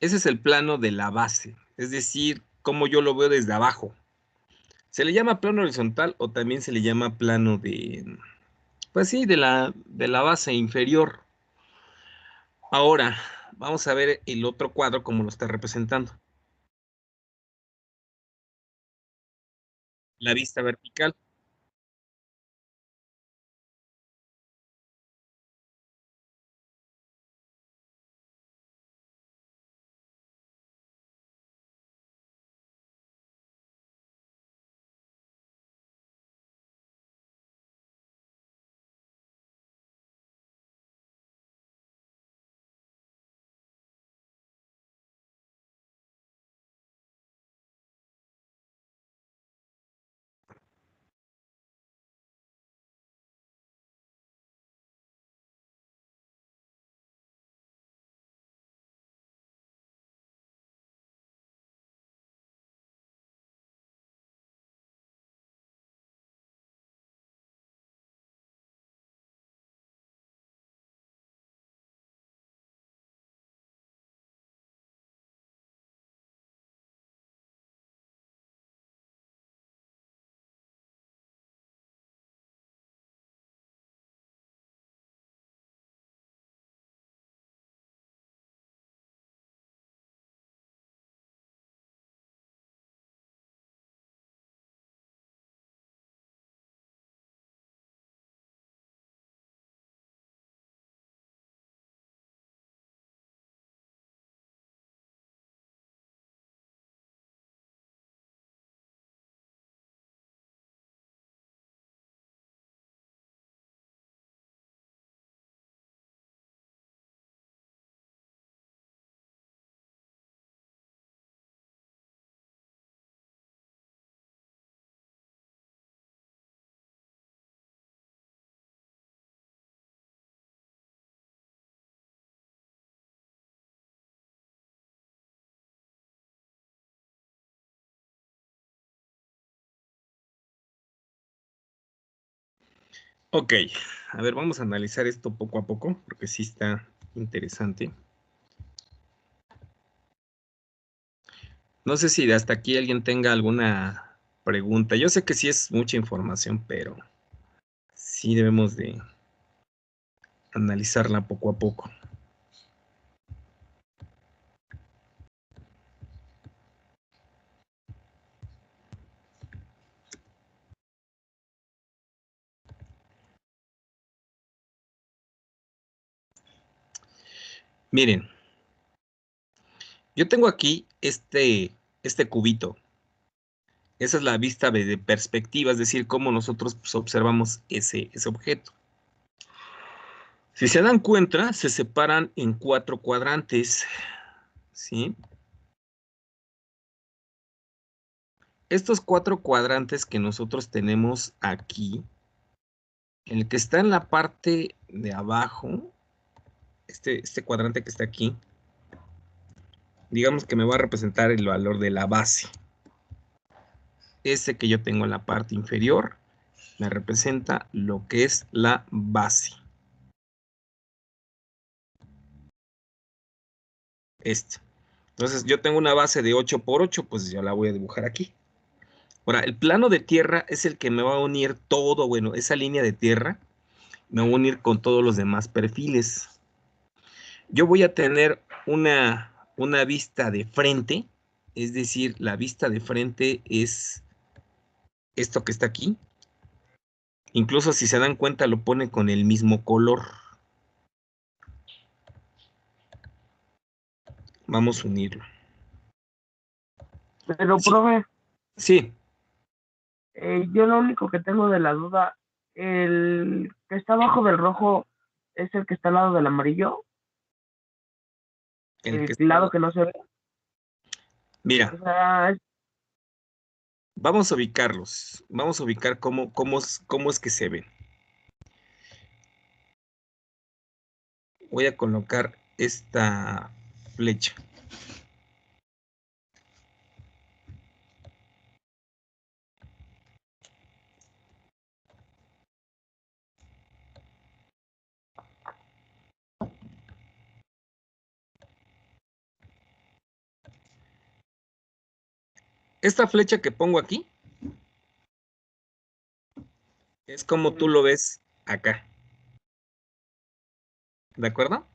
Ese es el plano de la base, es decir, como yo lo veo desde abajo. Se le llama plano horizontal o también se le llama plano pues sí, de la base inferior. Ahora, vamos a ver el otro cuadro como lo está representando. La vista vertical. Ok, a ver, vamos a analizar esto poco a poco, porque sí está interesante. No sé si de hasta aquí alguien tenga alguna pregunta. Yo sé que sí es mucha información, pero sí debemos de analizarla poco a poco. Miren, yo tengo aquí este cubito. Esa es la vista de perspectiva, es decir, cómo nosotros pues, observamos ese objeto. Si se dan cuenta, se separan en 4 cuadrantes, ¿sí? Estos 4 cuadrantes que nosotros tenemos aquí, el que está en la parte de abajo, este cuadrante que está aquí, digamos que me va a representar el valor de la base. Ese que yo tengo en la parte inferior me representa lo que es la base. Entonces yo tengo una base de 8 por 8, pues yo la voy a dibujar aquí. Ahora, el plano de tierra es el que me va a unir todo, bueno, esa línea de tierra me va a unir con todos los demás perfiles. Yo voy a tener una vista de frente, es decir, la vista de frente es esto que está aquí. Incluso si se dan cuenta lo pone con el mismo color. Vamos a unirlo. Pero, Sí, profe, sí, yo lo único que tengo de la duda, el que está abajo del rojo es el que está al lado del amarillo, el que el está. lado que no se ve. O Mira, sea, vamos a ubicarlos. Vamos a ubicar cómo es que se ven. Voy a colocar esta flecha. Esta flecha que pongo aquí es como tú lo ves acá. ¿De acuerdo?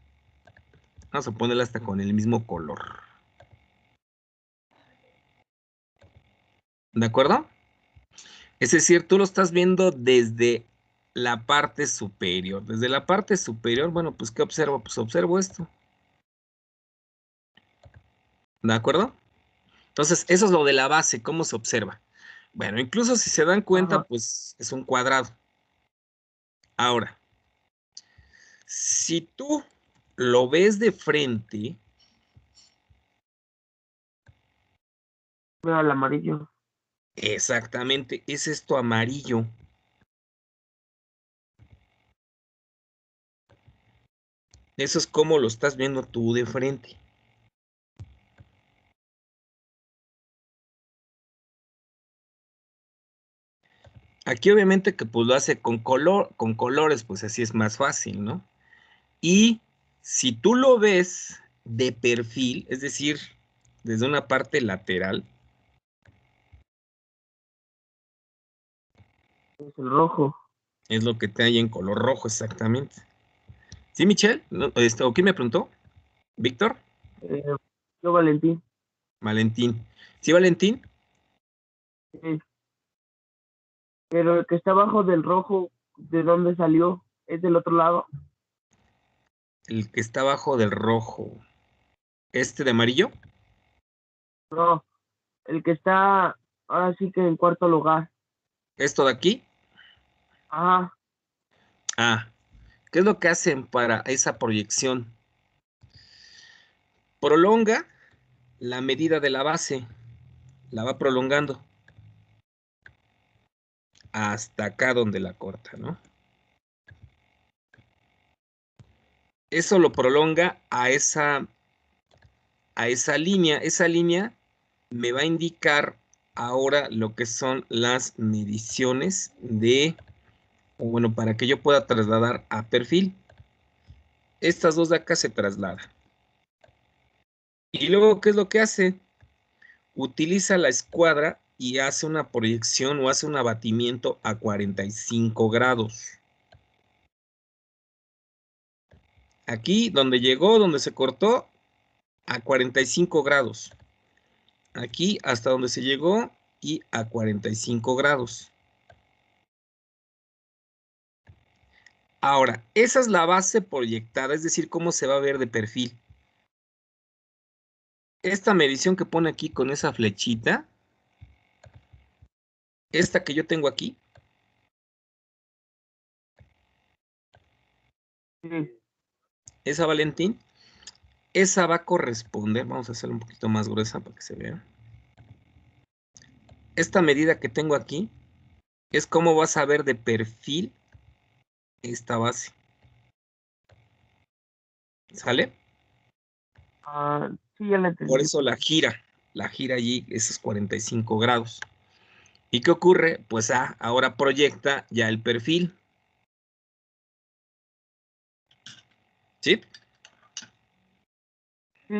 Vamos a ponerla hasta con el mismo color. ¿De acuerdo? Es decir, tú lo estás viendo desde la parte superior. Desde la parte superior, bueno, pues ¿qué observo? Pues observo esto. ¿De acuerdo? Entonces, eso es lo de la base, cómo se observa. Bueno, incluso si se dan cuenta, ajá, pues es un cuadrado. Ahora, si tú lo ves de frente, veo el amarillo. exactamente, es esto amarillo. Eso es como lo estás viendo tú de frente. Aquí obviamente que pues lo hace con colores, pues así es más fácil, ¿no? Y si tú lo ves de perfil, es decir, desde una parte lateral, Es el rojo. es lo que te hay en color rojo exactamente. ¿Sí, Michelle? No, ¿o quién me preguntó? ¿Víctor? Eh, yo, Valentín. Valentín. ¿Sí, Valentín? Sí. Pero el que está abajo del rojo, ¿de dónde salió? ¿Es del otro lado? El que está abajo del rojo. ¿Este de amarillo? No, el que está ahora sí que en cuarto lugar. ¿Esto de aquí? Ajá, Ah, ¿qué es lo que hacen para esa proyección? Prolonga la medida de la base, la va prolongando hasta acá donde la corta, ¿no? Eso lo prolonga a esa línea. Esa línea me va a indicar ahora lo que son las mediciones de O bueno, para que yo pueda trasladar a perfil. Estas dos de acá se trasladan. Y luego, ¿qué es lo que hace? Utiliza la escuadra y hace una proyección o hace un abatimiento a 45 grados. Aquí, donde llegó, donde se cortó, a 45 grados. Aquí, hasta donde se llegó, y a 45 grados. Ahora, esa es la base proyectada, es decir, cómo se va a ver de perfil. Esta medición que pone aquí con esa flechita, esta que yo tengo aquí, Sí. esa Valentín, esa va a corresponder, vamos a hacerla un poquito más gruesa para que se vea. Esta medida que tengo aquí es cómo vas a ver de perfil esta base. ¿Sale? Sí, ya la entendí. Por eso la gira allí esos 45 grados. ¿Y qué ocurre? Pues ahora proyecta ya el perfil. ¿Sí? Sí,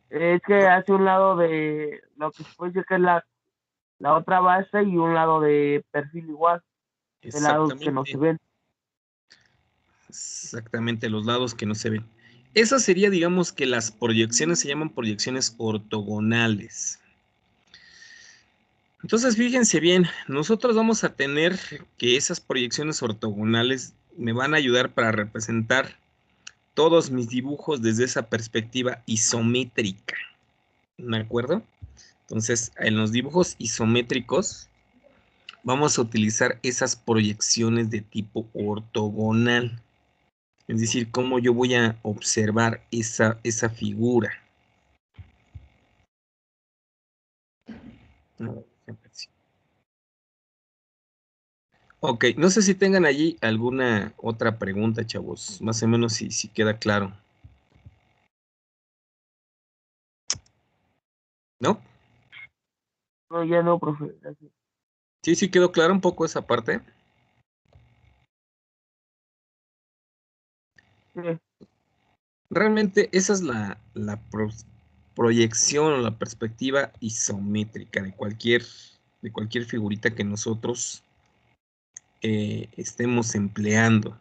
es que hace un lado de lo que se puede decir que es la otra base y un lado de perfil igual, de lados que no se ven. Exactamente, los lados que no se ven. Esa sería, digamos que las proyecciones se llaman proyecciones ortogonales. Entonces, fíjense bien, nosotros vamos a tener que esas proyecciones ortogonales me van a ayudar para representar todos mis dibujos desde esa perspectiva isométrica. ¿De acuerdo? Entonces, en los dibujos isométricos vamos a utilizar esas proyecciones de tipo ortogonal. Es decir, cómo yo voy a observar esa figura. Ok, no sé si tengan allí alguna otra pregunta, chavos. Más o menos si queda claro. ¿No? No, ya no, profe. Gracias. Sí quedó claro un poco esa parte. Sí. Realmente esa es la proyección o la perspectiva isométrica de cualquier figurita que nosotros estemos empleando.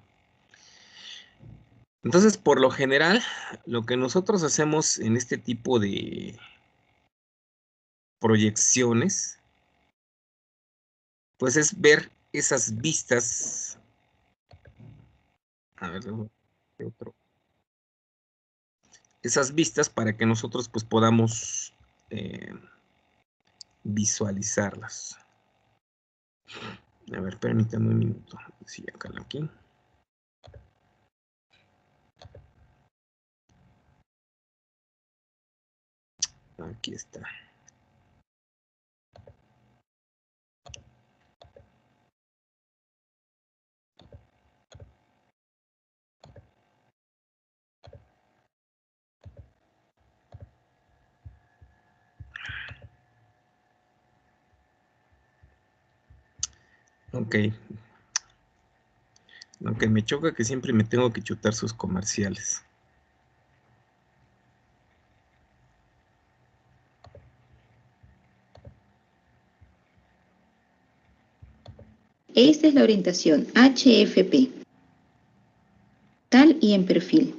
Entonces, por lo general, lo que nosotros hacemos en este tipo de proyecciones, pues es ver esas vistas. A ver, otro. Esas vistas para que nosotros pues podamos visualizarlas. A ver, permítanme un minuto. Sí, acá aquí. Aquí está. Ok. Aunque me choca que siempre me tengo que chutar sus comerciales. Esta es la orientación HFP, tal y en perfil.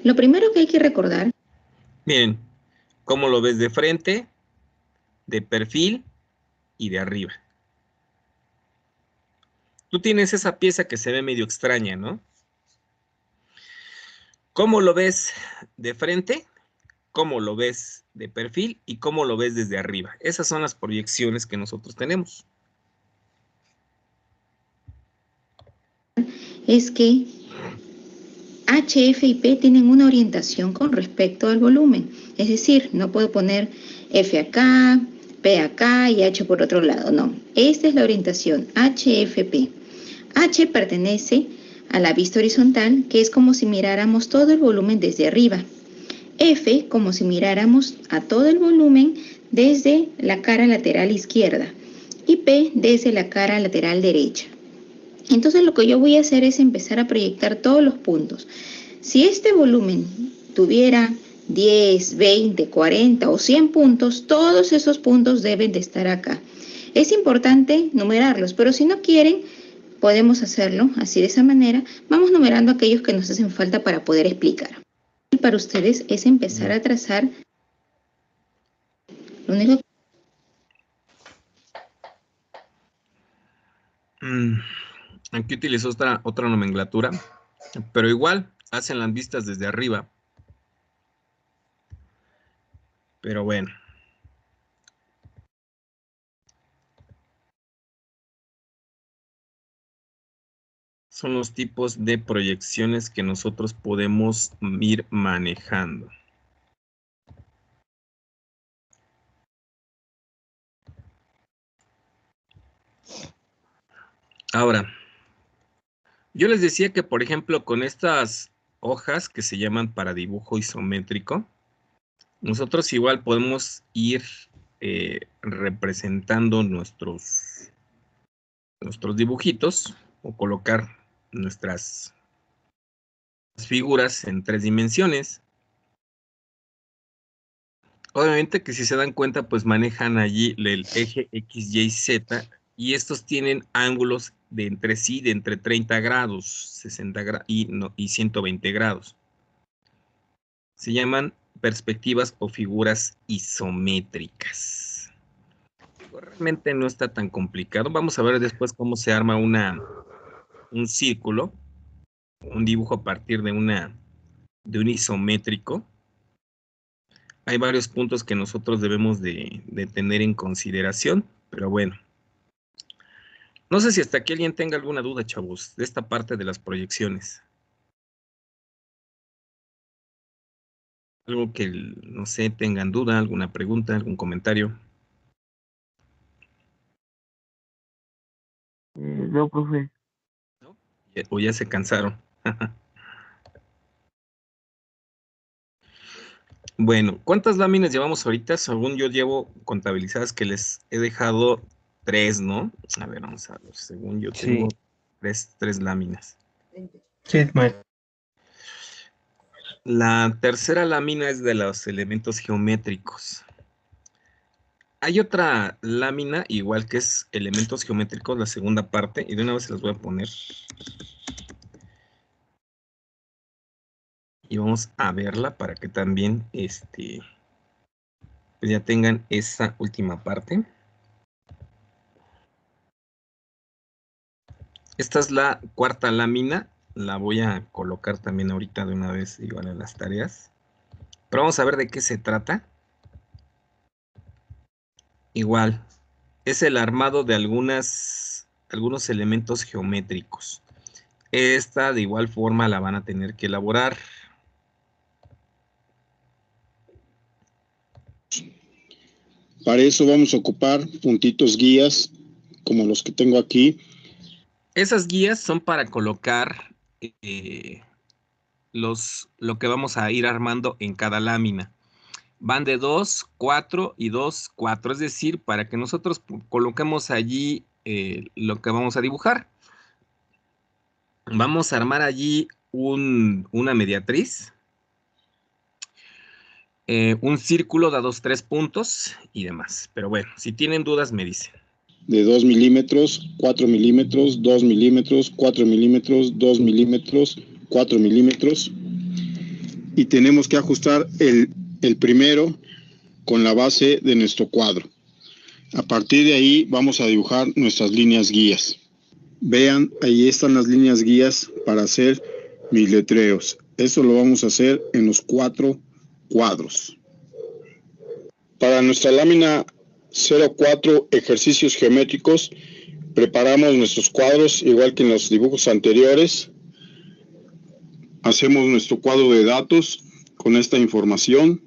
Lo primero que hay que recordar. Miren, cómo lo ves de frente, de perfil y de arriba. Tú tienes esa pieza que se ve medio extraña, ¿no? ¿Cómo lo ves de frente? ¿Cómo lo ves de perfil? ¿Y cómo lo ves desde arriba? Esas son las proyecciones que nosotros tenemos. Es que HF y P tienen una orientación con respecto al volumen. Es decir, no puedo poner F acá, P acá y H por otro lado. No, esta es la orientación HFP. H pertenece a la vista horizontal, que es como si miráramos todo el volumen desde arriba. F como si miráramos a todo el volumen desde la cara lateral izquierda. y P desde la cara lateral derecha. Entonces lo que yo voy a hacer es empezar a proyectar todos los puntos. Si este volumen tuviera 10, 20, 40 o 100 puntos, todos esos puntos deben de estar acá. Es importante numerarlos, pero si no quieren, podemos hacerlo así de esa manera. Vamos numerando aquellos que nos hacen falta para poder explicar. Para ustedes es empezar a trazar. Lo único Aquí utilizó otra nomenclatura, pero igual hacen las vistas desde arriba. Pero bueno. Son los tipos de proyecciones que nosotros podemos ir manejando. Ahora, yo les decía que, por ejemplo, con estas hojas que se llaman para dibujo isométrico, nosotros igual podemos ir representando nuestros dibujitos o colocar nuestras figuras en 3 dimensiones. Obviamente que si se dan cuenta, pues manejan allí el eje X, Y, Z, y estos tienen ángulos de entre sí de entre 30 grados, 60 grados y 120 grados. Se llaman perspectivas o figuras isométricas. Realmente no está tan complicado. Vamos a ver después cómo se arma un círculo, un dibujo a partir de un isométrico. Hay varios puntos que nosotros debemos de tener en consideración, pero bueno. No sé si hasta aquí alguien tenga alguna duda, chavos, de esta parte de las proyecciones. Algo que, no sé, tengan duda, alguna pregunta, algún comentario. No, profe. ¿No? O ya se cansaron. Bueno, ¿cuántas láminas llevamos ahorita? Según yo llevo contabilizadas que les he dejado 3, ¿no? A ver, vamos a ver. Según yo tengo 3 láminas. Sí, maestro. La tercera lámina es de los elementos geométricos. Hay otra lámina, igual que es elementos geométricos, la segunda parte, y de una vez se las voy a poner. Y vamos a verla para que también pues ya tengan esa última parte. Esta es la cuarta lámina, la voy a colocar también ahorita de una vez igual en las tareas. Pero vamos a ver de qué se trata. Igual, es el armado de algunos elementos geométricos. Esta de igual forma la van a tener que elaborar. Para eso vamos a ocupar puntitos guías, como los que tengo aquí. Esas guías son para colocar lo que vamos a ir armando en cada lámina. Van de 2, 4 y 2, 4. Es decir, para que nosotros coloquemos allí lo que vamos a dibujar. Vamos a armar allí una mediatriz. Un círculo de 3 puntos y demás. Pero bueno, si tienen dudas me dicen. De 2 milímetros, 4 milímetros, 2 milímetros, 4 milímetros, 2 milímetros, 4 milímetros. Y tenemos que ajustar el primero con la base de nuestro cuadro. A partir de ahí vamos a dibujar nuestras líneas guías. Vean, ahí están las líneas guías para hacer mis letreros. Esto lo vamos a hacer en los 4 cuadros. Para nuestra lámina 04 ejercicios geométricos, preparamos nuestros cuadros igual que en los dibujos anteriores. Hacemos nuestro cuadro de datos con esta información.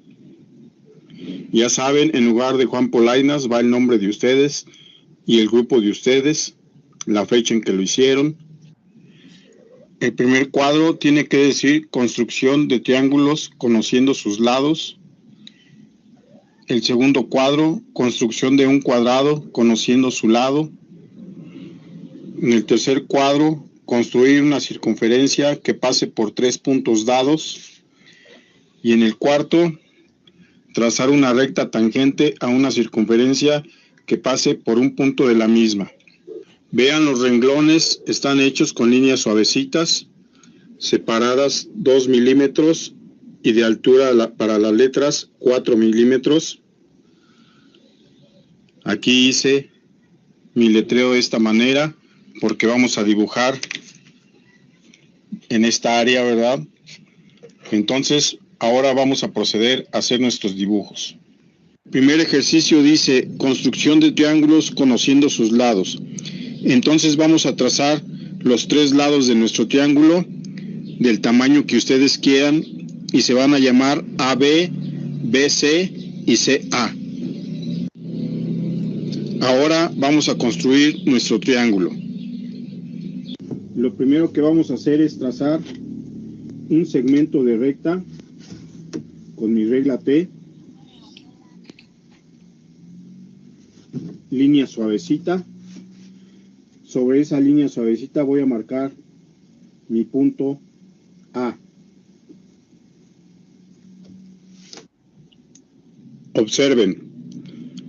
Ya saben, en lugar de Juan Polainas va el nombre de ustedes y el grupo de ustedes, la fecha en que lo hicieron. El primer cuadro tiene que decir construcción de triángulos conociendo sus lados. el segundo cuadro, construcción de un cuadrado conociendo su lado. En el tercer cuadro, construir una circunferencia que pase por 3 puntos dados. Y en el cuarto, trazar una recta tangente a una circunferencia que pase por un punto de la misma. Vean, los renglones están hechos con líneas suavecitas, separadas 2 milímetros y de altura para las letras 4 milímetros. Aquí hice mi letreo de esta manera porque vamos a dibujar en esta área, ¿verdad? Entonces, ahora vamos a proceder a hacer nuestros dibujos. Primer ejercicio dice, construcción de triángulos conociendo sus lados. Entonces vamos a trazar los 3 lados de nuestro triángulo del tamaño que ustedes quieran y se van a llamar AB, BC y CA. Ahora vamos a construir nuestro triángulo. Lo primero que vamos a hacer es trazar un segmento de recta con mi regla T, línea suavecita. Sobre esa línea suavecita voy a marcar mi punto A. Observen,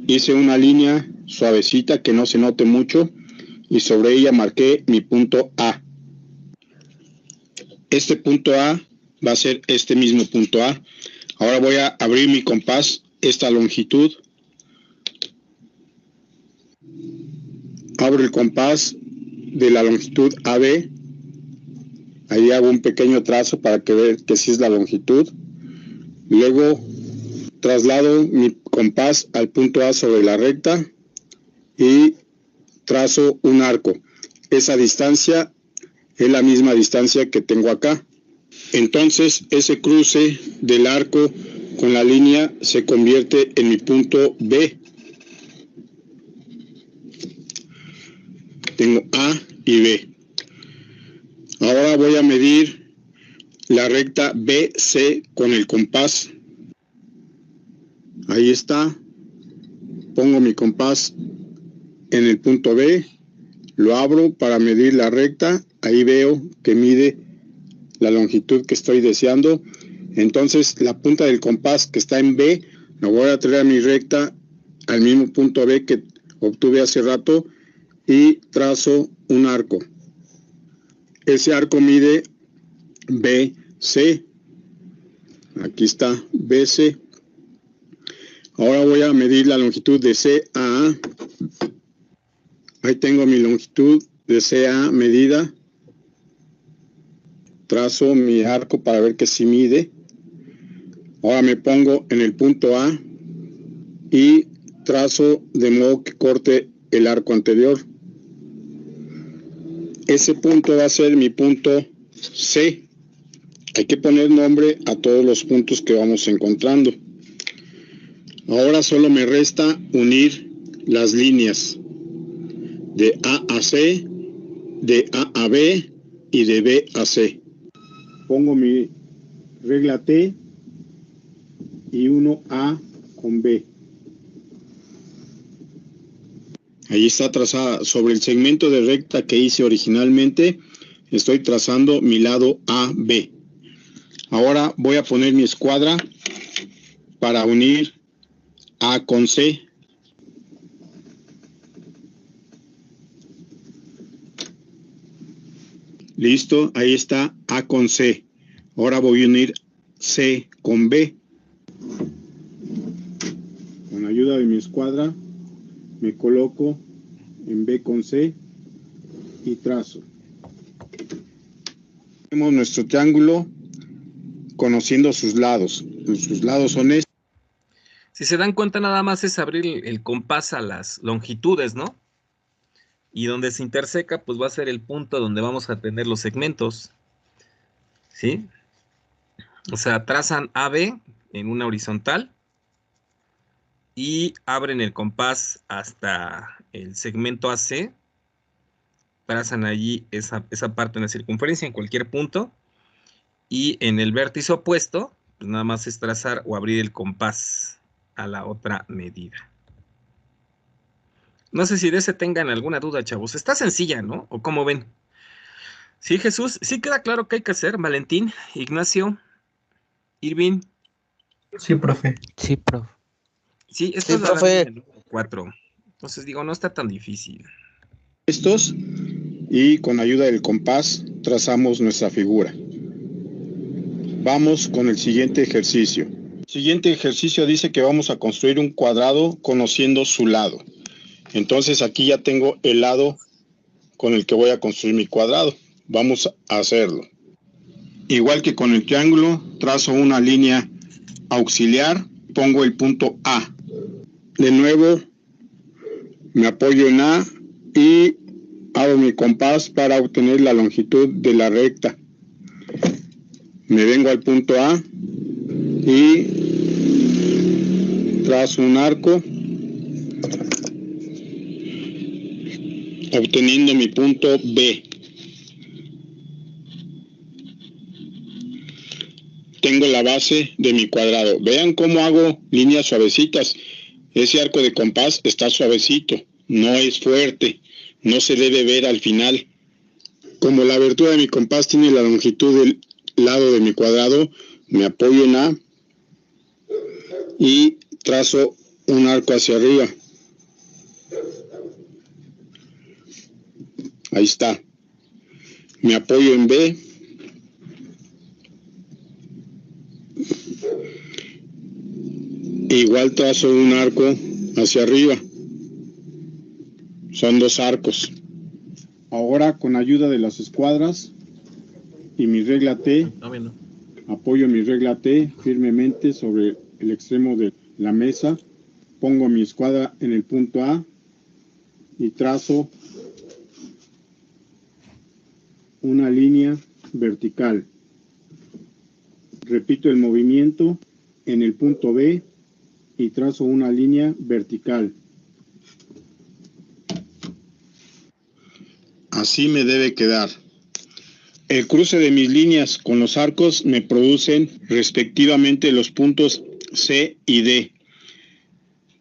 hice una línea suavecita que no se note mucho y sobre ella marqué mi punto A. Este punto A va a ser este mismo punto A. Ahora voy a abrir mi compás, esta longitud. Abro el compás de la longitud AB. Ahí hago un pequeño trazo para que vean que sí es la longitud. Luego traslado mi compás al punto A sobre la recta y trazo un arco. Esa distancia es la misma distancia que tengo acá. Entonces ese cruce del arco con la línea se convierte en mi punto B. Tengo A y B. Ahora voy a medir la recta BC con el compás. Ahí está. Pongo mi compás en el punto B. Lo abro para medir la recta. Ahí veo que mide la longitud que estoy deseando. Entonces la punta del compás que está en B, la voy a traer a mi recta al mismo punto B que obtuve hace rato y trazo un arco. Ese arco mide BC. Aquí está BC. Ahora voy a medir la longitud de CA. Ahí tengo mi longitud de CA medida. Trazo mi arco para ver que sí mide. Ahora me pongo en el punto A y trazo de modo que corte el arco anterior. Ese punto va a ser mi punto C. Hay que poner nombre a todos los puntos que vamos encontrando. Ahora solo me resta unir las líneas de A a C, de A a B y de B a C. Pongo mi regla T y uno A con B. Ahí está trazada. Sobre el segmento de recta que hice originalmente, estoy trazando mi lado AB. Ahora voy a poner mi escuadra para unir A con C. Listo, ahí está A con C. Ahora voy a unir C con B. Con ayuda de mi escuadra me coloco en B con C y trazo. Tenemos nuestro triángulo conociendo sus lados. Sus lados son estos. Si se dan cuenta, nada más es abrir el compás a las longitudes, ¿no? Y donde se interseca, pues va a ser el punto donde vamos a tener los segmentos. ¿Sí? O sea, trazan AB en una horizontal y abren el compás hasta el segmento AC. Trazan allí esa parte en la circunferencia en cualquier punto. Y en el vértice opuesto, pues nada más es trazar o abrir el compás a la otra medida. No sé si de ese tengan alguna duda, chavos. Está sencilla, ¿no? ¿O cómo ven? Sí, Jesús, sí queda claro qué hay que hacer. Valentín, Ignacio, Irving. Sí, profe. Sí, profe. Sí, esta es la lámina número 4. Entonces digo, no está tan difícil. Estos, y con ayuda del compás trazamos nuestra figura. Vamos con el siguiente ejercicio. El siguiente ejercicio dice que vamos a construir un cuadrado conociendo su lado. Entonces aquí ya tengo el lado con el que voy a construir mi cuadrado. Vamos a hacerlo. Igual que con el triángulo, trazo una línea auxiliar, pongo el punto A. De nuevo, me apoyo en A y hago mi compás para obtener la longitud de la recta. Me vengo al punto A y trazo un arco, obteniendo mi punto B. Tengo la base de mi cuadrado. Vean cómo hago líneas suavecitas. Ese arco de compás está suavecito, no es fuerte, no se debe ver al final. Como la abertura de mi compás tiene la longitud del lado de mi cuadrado, me apoyo en A y trazo un arco hacia arriba. Ahí está. Me apoyo en B. Igual trazo un arco hacia arriba. Son dos arcos. Ahora, con ayuda de las escuadras y mi regla T, apoyo mi regla T firmemente sobre el extremo de la mesa. Pongo mi escuadra en el punto A y trazo una línea vertical. Repito el movimiento en el punto B y trazo una línea vertical. Así me debe quedar. El cruce de mis líneas con los arcos me producen respectivamente los puntos C y D,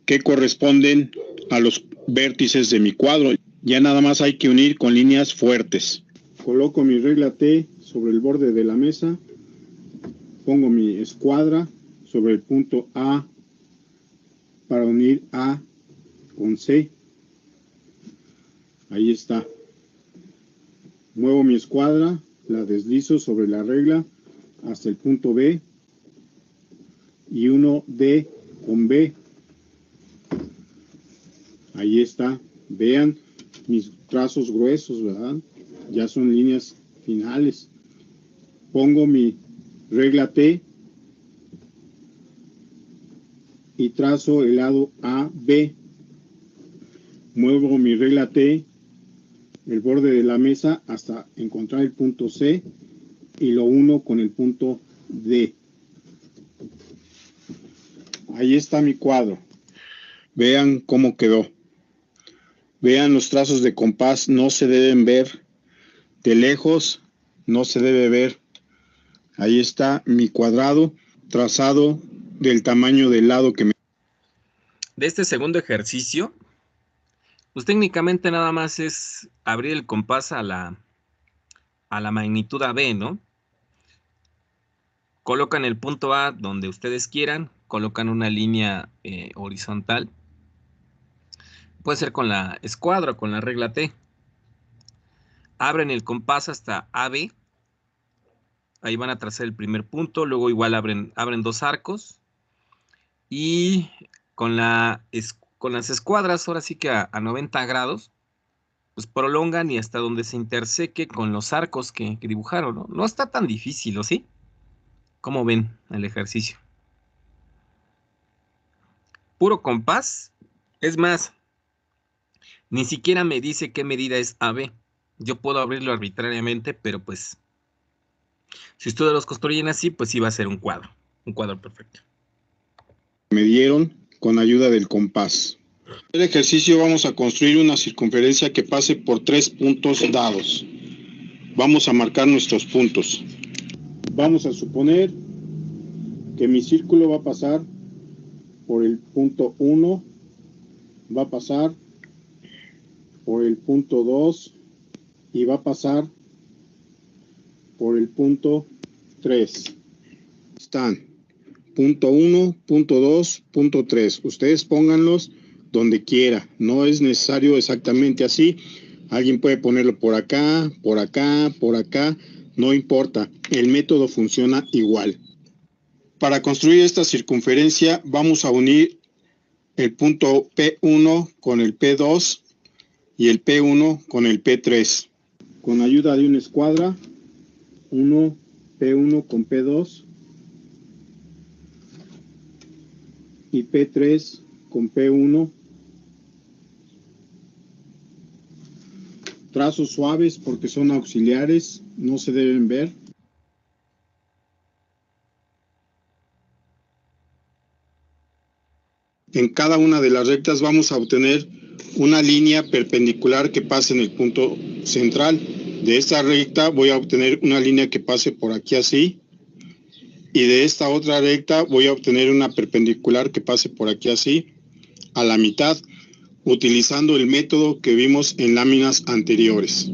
que corresponden a los vértices de mi cuadro. Ya nada más hay que unir con líneas fuertes. Coloco mi regla T sobre el borde de la mesa, pongo mi escuadra sobre el punto A para unir A con C. Ahí está. Muevo mi escuadra, la deslizo sobre la regla hasta el punto B y uno D con B. Ahí está. Vean mis trazos gruesos, ¿verdad? Ya son líneas finales. Pongo mi regla T y trazo el lado AB. Muevo mi regla T, el borde de la mesa, hasta encontrar el punto C y lo uno con el punto D. Ahí está mi cuadro. Vean cómo quedó. Vean los trazos de compás, no se deben ver de lejos, no se debe ver. Ahí está mi cuadrado trazado del tamaño del lado que me... De este segundo ejercicio, pues técnicamente nada más es abrir el compás a la magnitud AB, ¿no? Colocan el punto A donde ustedes quieran, colocan una línea horizontal. Puede ser con la escuadra o con la regla T. Abren el compás hasta AB. Ahí van a trazar el primer punto. Luego igual abren dos arcos. Y con las escuadras, ahora sí que a 90 grados, pues prolongan y hasta donde se interseque con los arcos que dibujaron, ¿no? No está tan difícil, ¿o sí? ¿Cómo ven el ejercicio? Puro compás. Es más, ni siquiera me dice qué medida es AB. Yo puedo abrirlo arbitrariamente, pero pues, si ustedes los construyen así, pues sí va a ser un cuadro perfecto. Me dieron con ayuda del compás. En el ejercicio vamos a construir una circunferencia que pase por 3 puntos dados. Vamos a marcar nuestros puntos. Vamos a suponer que mi círculo va a pasar por el punto 1, va a pasar por el punto 2 y va a pasar por el punto 3. Están punto 1, punto 2, punto 3. Ustedes pónganlos donde quiera. No es necesario exactamente así. Alguien puede ponerlo por acá, por acá, por acá. No importa. El método funciona igual. Para construir esta circunferencia vamos a unir el punto P1 con el P2 y el P1 con el P3. Con ayuda de una escuadra, P1 con P2 y P3 con P1. Trazos suaves porque son auxiliares, no se deben ver. En cada una de las rectas vamos a obtener una línea perpendicular que pase en el punto central. De esta recta voy a obtener una línea que pase por aquí así. Y de esta otra recta voy a obtener una perpendicular que pase por aquí así, a la mitad, utilizando el método que vimos en láminas anteriores.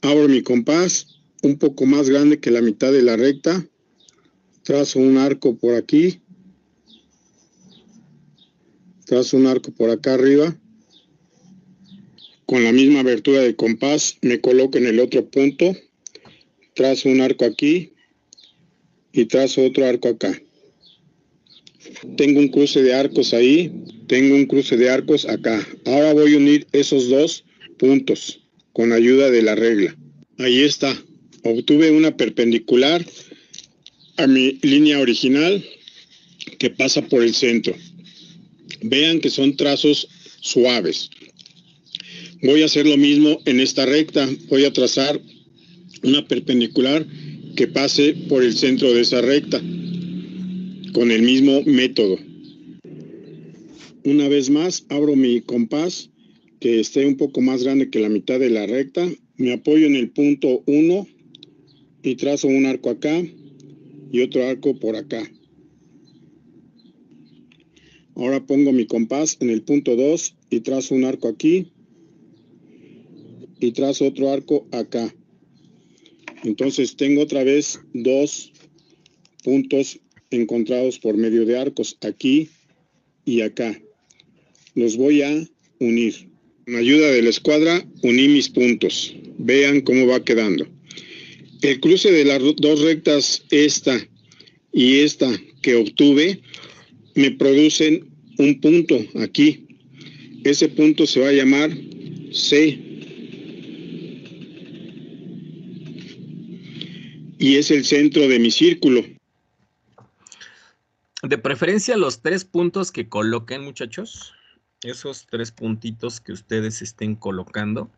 Abro mi compás, un poco más grande que la mitad de la recta. Trazo un arco por aquí. Trazo un arco por acá arriba. Con la misma abertura de compás me coloco en el otro punto. Trazo un arco aquí y trazo otro arco acá. Tengo un cruce de arcos ahí. Tengo un cruce de arcos acá. Ahora voy a unir esos dos puntos con ayuda de la regla. Ahí está. Obtuve una perpendicular a mi línea original que pasa por el centro. Vean que son trazos suaves. Voy a hacer lo mismo en esta recta. Voy a trazar una perpendicular que pase por el centro de esa recta con el mismo método. Una vez más, abro mi compás que esté un poco más grande que la mitad de la recta. Me apoyo en el punto 1 y trazo un arco acá y otro arco por acá. Ahora pongo mi compás en el punto 2 y trazo un arco aquí y trazo otro arco acá. Entonces tengo otra vez dos puntos encontrados por medio de arcos, aquí y acá. Los voy a unir. Con ayuda de la escuadra uní mis puntos. Vean cómo va quedando. El cruce de las dos rectas, esta y esta que obtuve, me producen un punto aquí. Ese punto se va a llamar C. Y es el centro de mi círculo. De preferencia los 3 puntos que coloquen, muchachos. Esos 3 puntitos que ustedes estén colocando.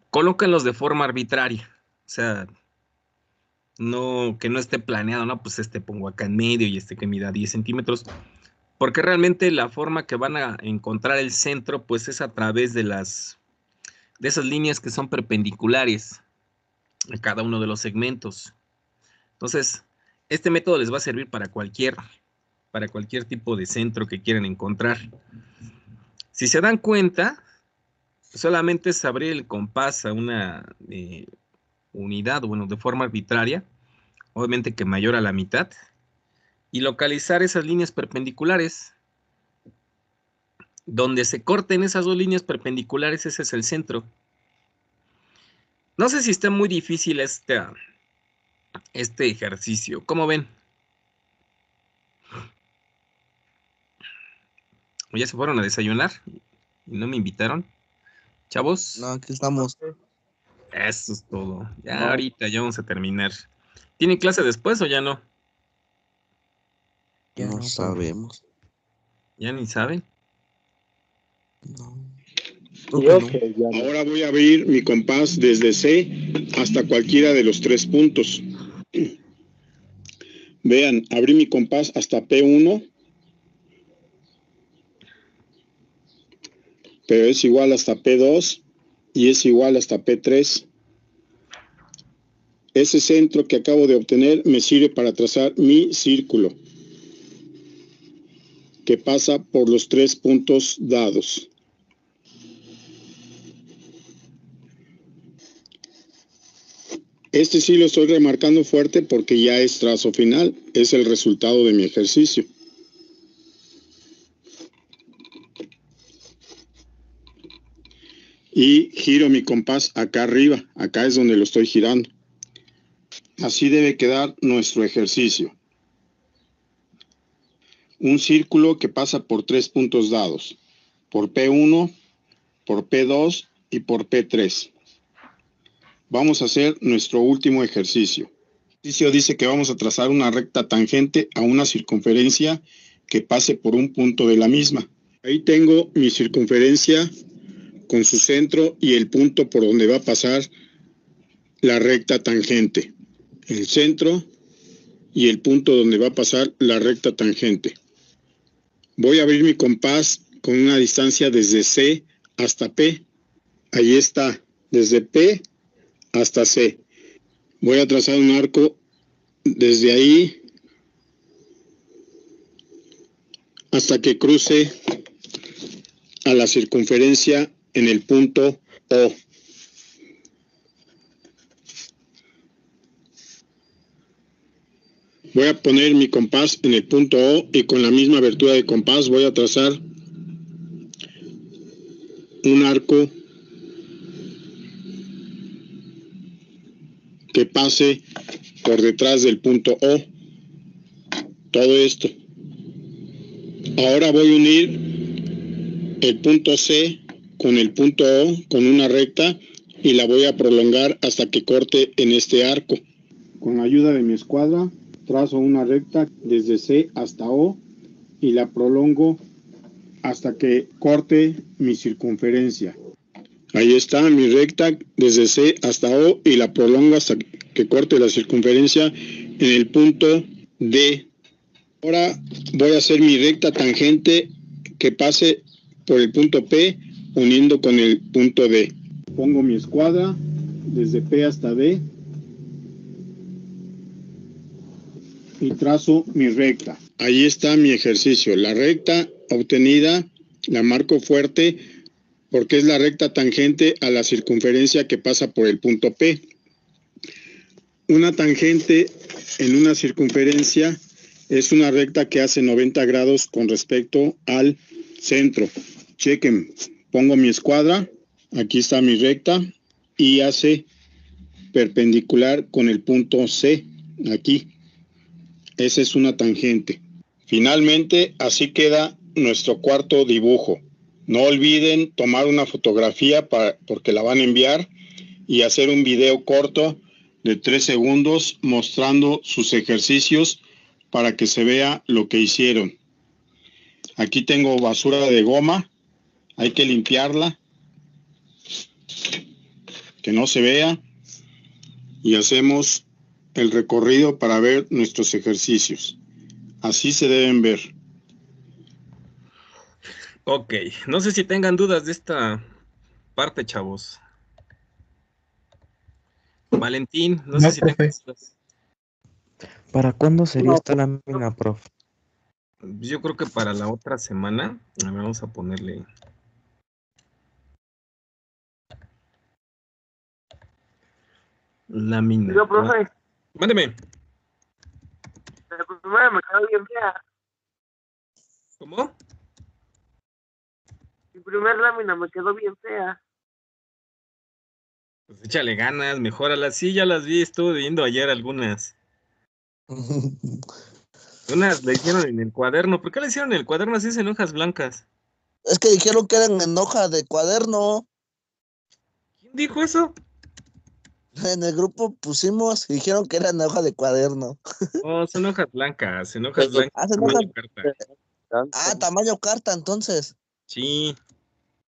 Colóquenlos de forma arbitraria. O sea, no, que no esté planeado, ¿no? Pues pongo acá en medio y que mida 10 centímetros. Porque realmente la forma que van a encontrar el centro, pues es a través de esas líneas que son perpendiculares a cada uno de los segmentos. Entonces, este método les va a servir para cualquier tipo de centro que quieran encontrar. Si se dan cuenta, solamente es abrir el compás a una unidad, bueno, de forma arbitraria, obviamente que mayor a la mitad, y localizar esas líneas perpendiculares. Donde se corten esas dos líneas perpendiculares, ese es el centro. No sé si está muy difícil este ejercicio. ¿Cómo ven? ¿Ya se fueron a desayunar? ¿Y no me invitaron? ¿Chavos? No, aquí estamos. Eso es todo. Ya ahorita ya vamos a terminar. ¿Tienen clase después o ya no? Ya no sabemos. ¿Ya ni saben? No. Ahora voy a abrir mi compás desde C hasta cualquiera de los 3 puntos. Vean, abrí mi compás hasta P1, pero es igual hasta P2 y es igual hasta P3. Ese centro que acabo de obtener me sirve para trazar mi círculo. que pasa por los 3 puntos dados. Este sí lo estoy remarcando fuerte porque ya es trazo final, es el resultado de mi ejercicio. Y giro mi compás acá arriba, acá es donde lo estoy girando. Así debe quedar nuestro ejercicio. Un círculo que pasa por 3 puntos dados, por P1, por P2 y por P3. Vamos a hacer nuestro último ejercicio. El ejercicio dice que vamos a trazar una recta tangente a una circunferencia que pase por un punto de la misma. Ahí tengo mi circunferencia con su centro y el punto por donde va a pasar la recta tangente. El centro y el punto donde va a pasar la recta tangente. Voy a abrir mi compás con una distancia desde C hasta P. Ahí está, desde P hasta C. Voy a trazar un arco desde ahí hasta que cruce a la circunferencia en el punto O. Voy a poner mi compás en el punto O y con la misma abertura de compás voy a trazar un arco que pase por detrás del punto O. Todo esto. Ahora voy a unir el punto C con el punto O con una recta y la voy a prolongar hasta que corte en este arco. Con la ayuda de mi escuadra trazo una recta desde C hasta O y la prolongo hasta que corte mi circunferencia. Ahí está mi recta desde C hasta O y la prolongo hasta que corte la circunferencia en el punto D. Ahora voy a hacer mi recta tangente que pase por el punto P uniendo con el punto D. Pongo mi escuadra desde P hasta D y trazo mi recta. Ahí está mi ejercicio. La recta obtenida la marco fuerte porque es la recta tangente a la circunferencia que pasa por el punto P. Una tangente en una circunferencia es una recta que hace 90 grados con respecto al centro. Chequen, pongo mi escuadra, aquí está mi recta y hace perpendicular con el punto C, aquí. Esa es una tangente. Finalmente, así queda nuestro cuarto dibujo. No olviden tomar una fotografía porque la van a enviar y hacer un video corto de 3 segundos mostrando sus ejercicios para que se vea lo que hicieron. Aquí tengo basura de goma, hay que limpiarla, que no se vea, y hacemos el recorrido para ver nuestros ejercicios. Así se deben ver. Ok, no sé si tengan dudas de esta parte, chavos. Valentín, no sé si tengas dudas. ¿Para cuándo sería esta lámina, prof? Yo creo que para la otra semana. A ver, vamos a ponerle. Lámina. Yo, profe. Mándeme. La primera me quedó bien fea. ¿Cómo? Mi primer lámina me quedó bien fea. Pues échale ganas, mejórala. Sí, ya las vi, estuve viendo ayer algunas. Unas le hicieron en el cuaderno. ¿Por qué le hicieron en el cuaderno así en hojas blancas? Es que dijeron que eran en hoja de cuaderno. ¿Quién dijo eso? En el grupo pusimos y dijeron que eran en hoja de cuaderno. Oh, son hojas blancas, en hojas blancas. Hacen Tamaño hojas. carta. Ah, tamaño carta, entonces. Sí.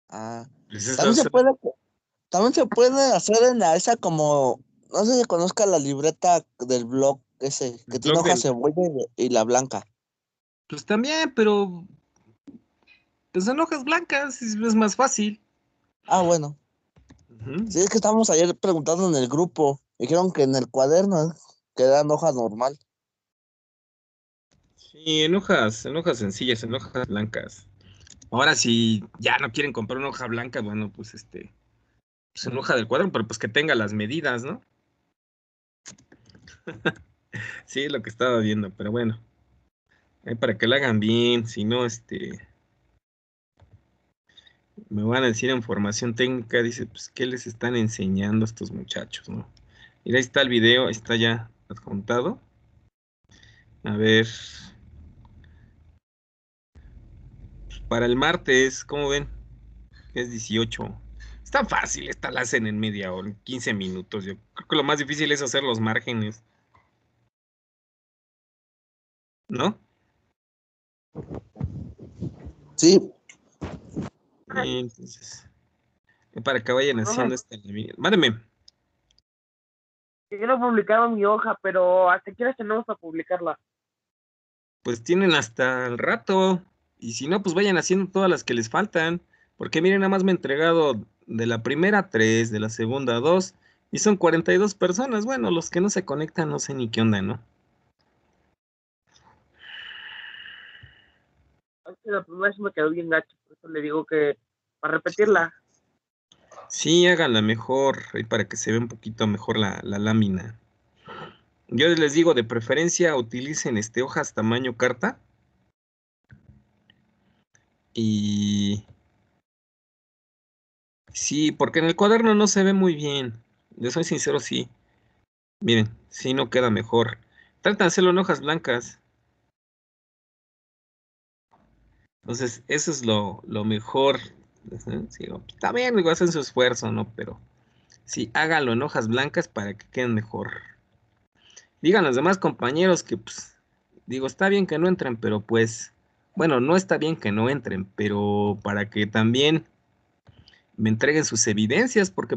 Ah. Pues También se puede hacer en esa como, no sé si conozca la libreta del blog ese, que tiene hoja cebolla y la blanca. Pues también, pero pues son hojas blancas, es más fácil. Ah, bueno. Sí, es que estábamos ayer preguntando en el grupo. Dijeron que en el cuaderno que eran hoja normal. Sí, en hojas sencillas, en hojas blancas. Ahora, si ya no quieren comprar una hoja blanca, bueno, pues pues en hoja del cuaderno, pero pues que tenga las medidas, ¿no? Sí, es lo que estaba viendo, pero bueno. Para que la hagan bien, si no, me van a decir en formación técnica, dice, pues, ¿qué les están enseñando a estos muchachos, no? Mira, ahí está el video, está ya adjuntado. A ver. Para el martes, ¿cómo ven? Es 18. Está fácil, esta la hacen en media hora, en 15 minutos. Yo creo que lo más difícil es hacer los márgenes. ¿No? Sí. Entonces, para que vayan haciendo esta. Mándeme. Yo no he publicado mi hoja, pero ¿hasta qué hora tenemos para publicarla? Pues tienen hasta el rato. Y si no, pues vayan haciendo todas las que les faltan. Porque miren, nada más me he entregado de la primera 3, de la segunda 2. Y son 42 personas. Bueno, los que no se conectan no sé ni qué onda, ¿no? La primera vez me quedó bien gacho, por eso le digo que para repetirla. Sí, háganla mejor, ahí para que se vea un poquito mejor la lámina. Yo les digo, de preferencia, utilicen hojas tamaño carta. Y sí, porque en el cuaderno no se ve muy bien. Les soy sincero, sí. Miren, sí no queda mejor. Tratan de hacerlo en hojas blancas. Entonces, eso es lo mejor. Sí, está bien, digo, hacen su esfuerzo, ¿no? Pero sí, háganlo en hojas blancas para que queden mejor. Digan los demás compañeros que, pues, digo, está bien que no entren, pero pues, bueno, no está bien que no entren, pero para que también me entreguen sus evidencias, porque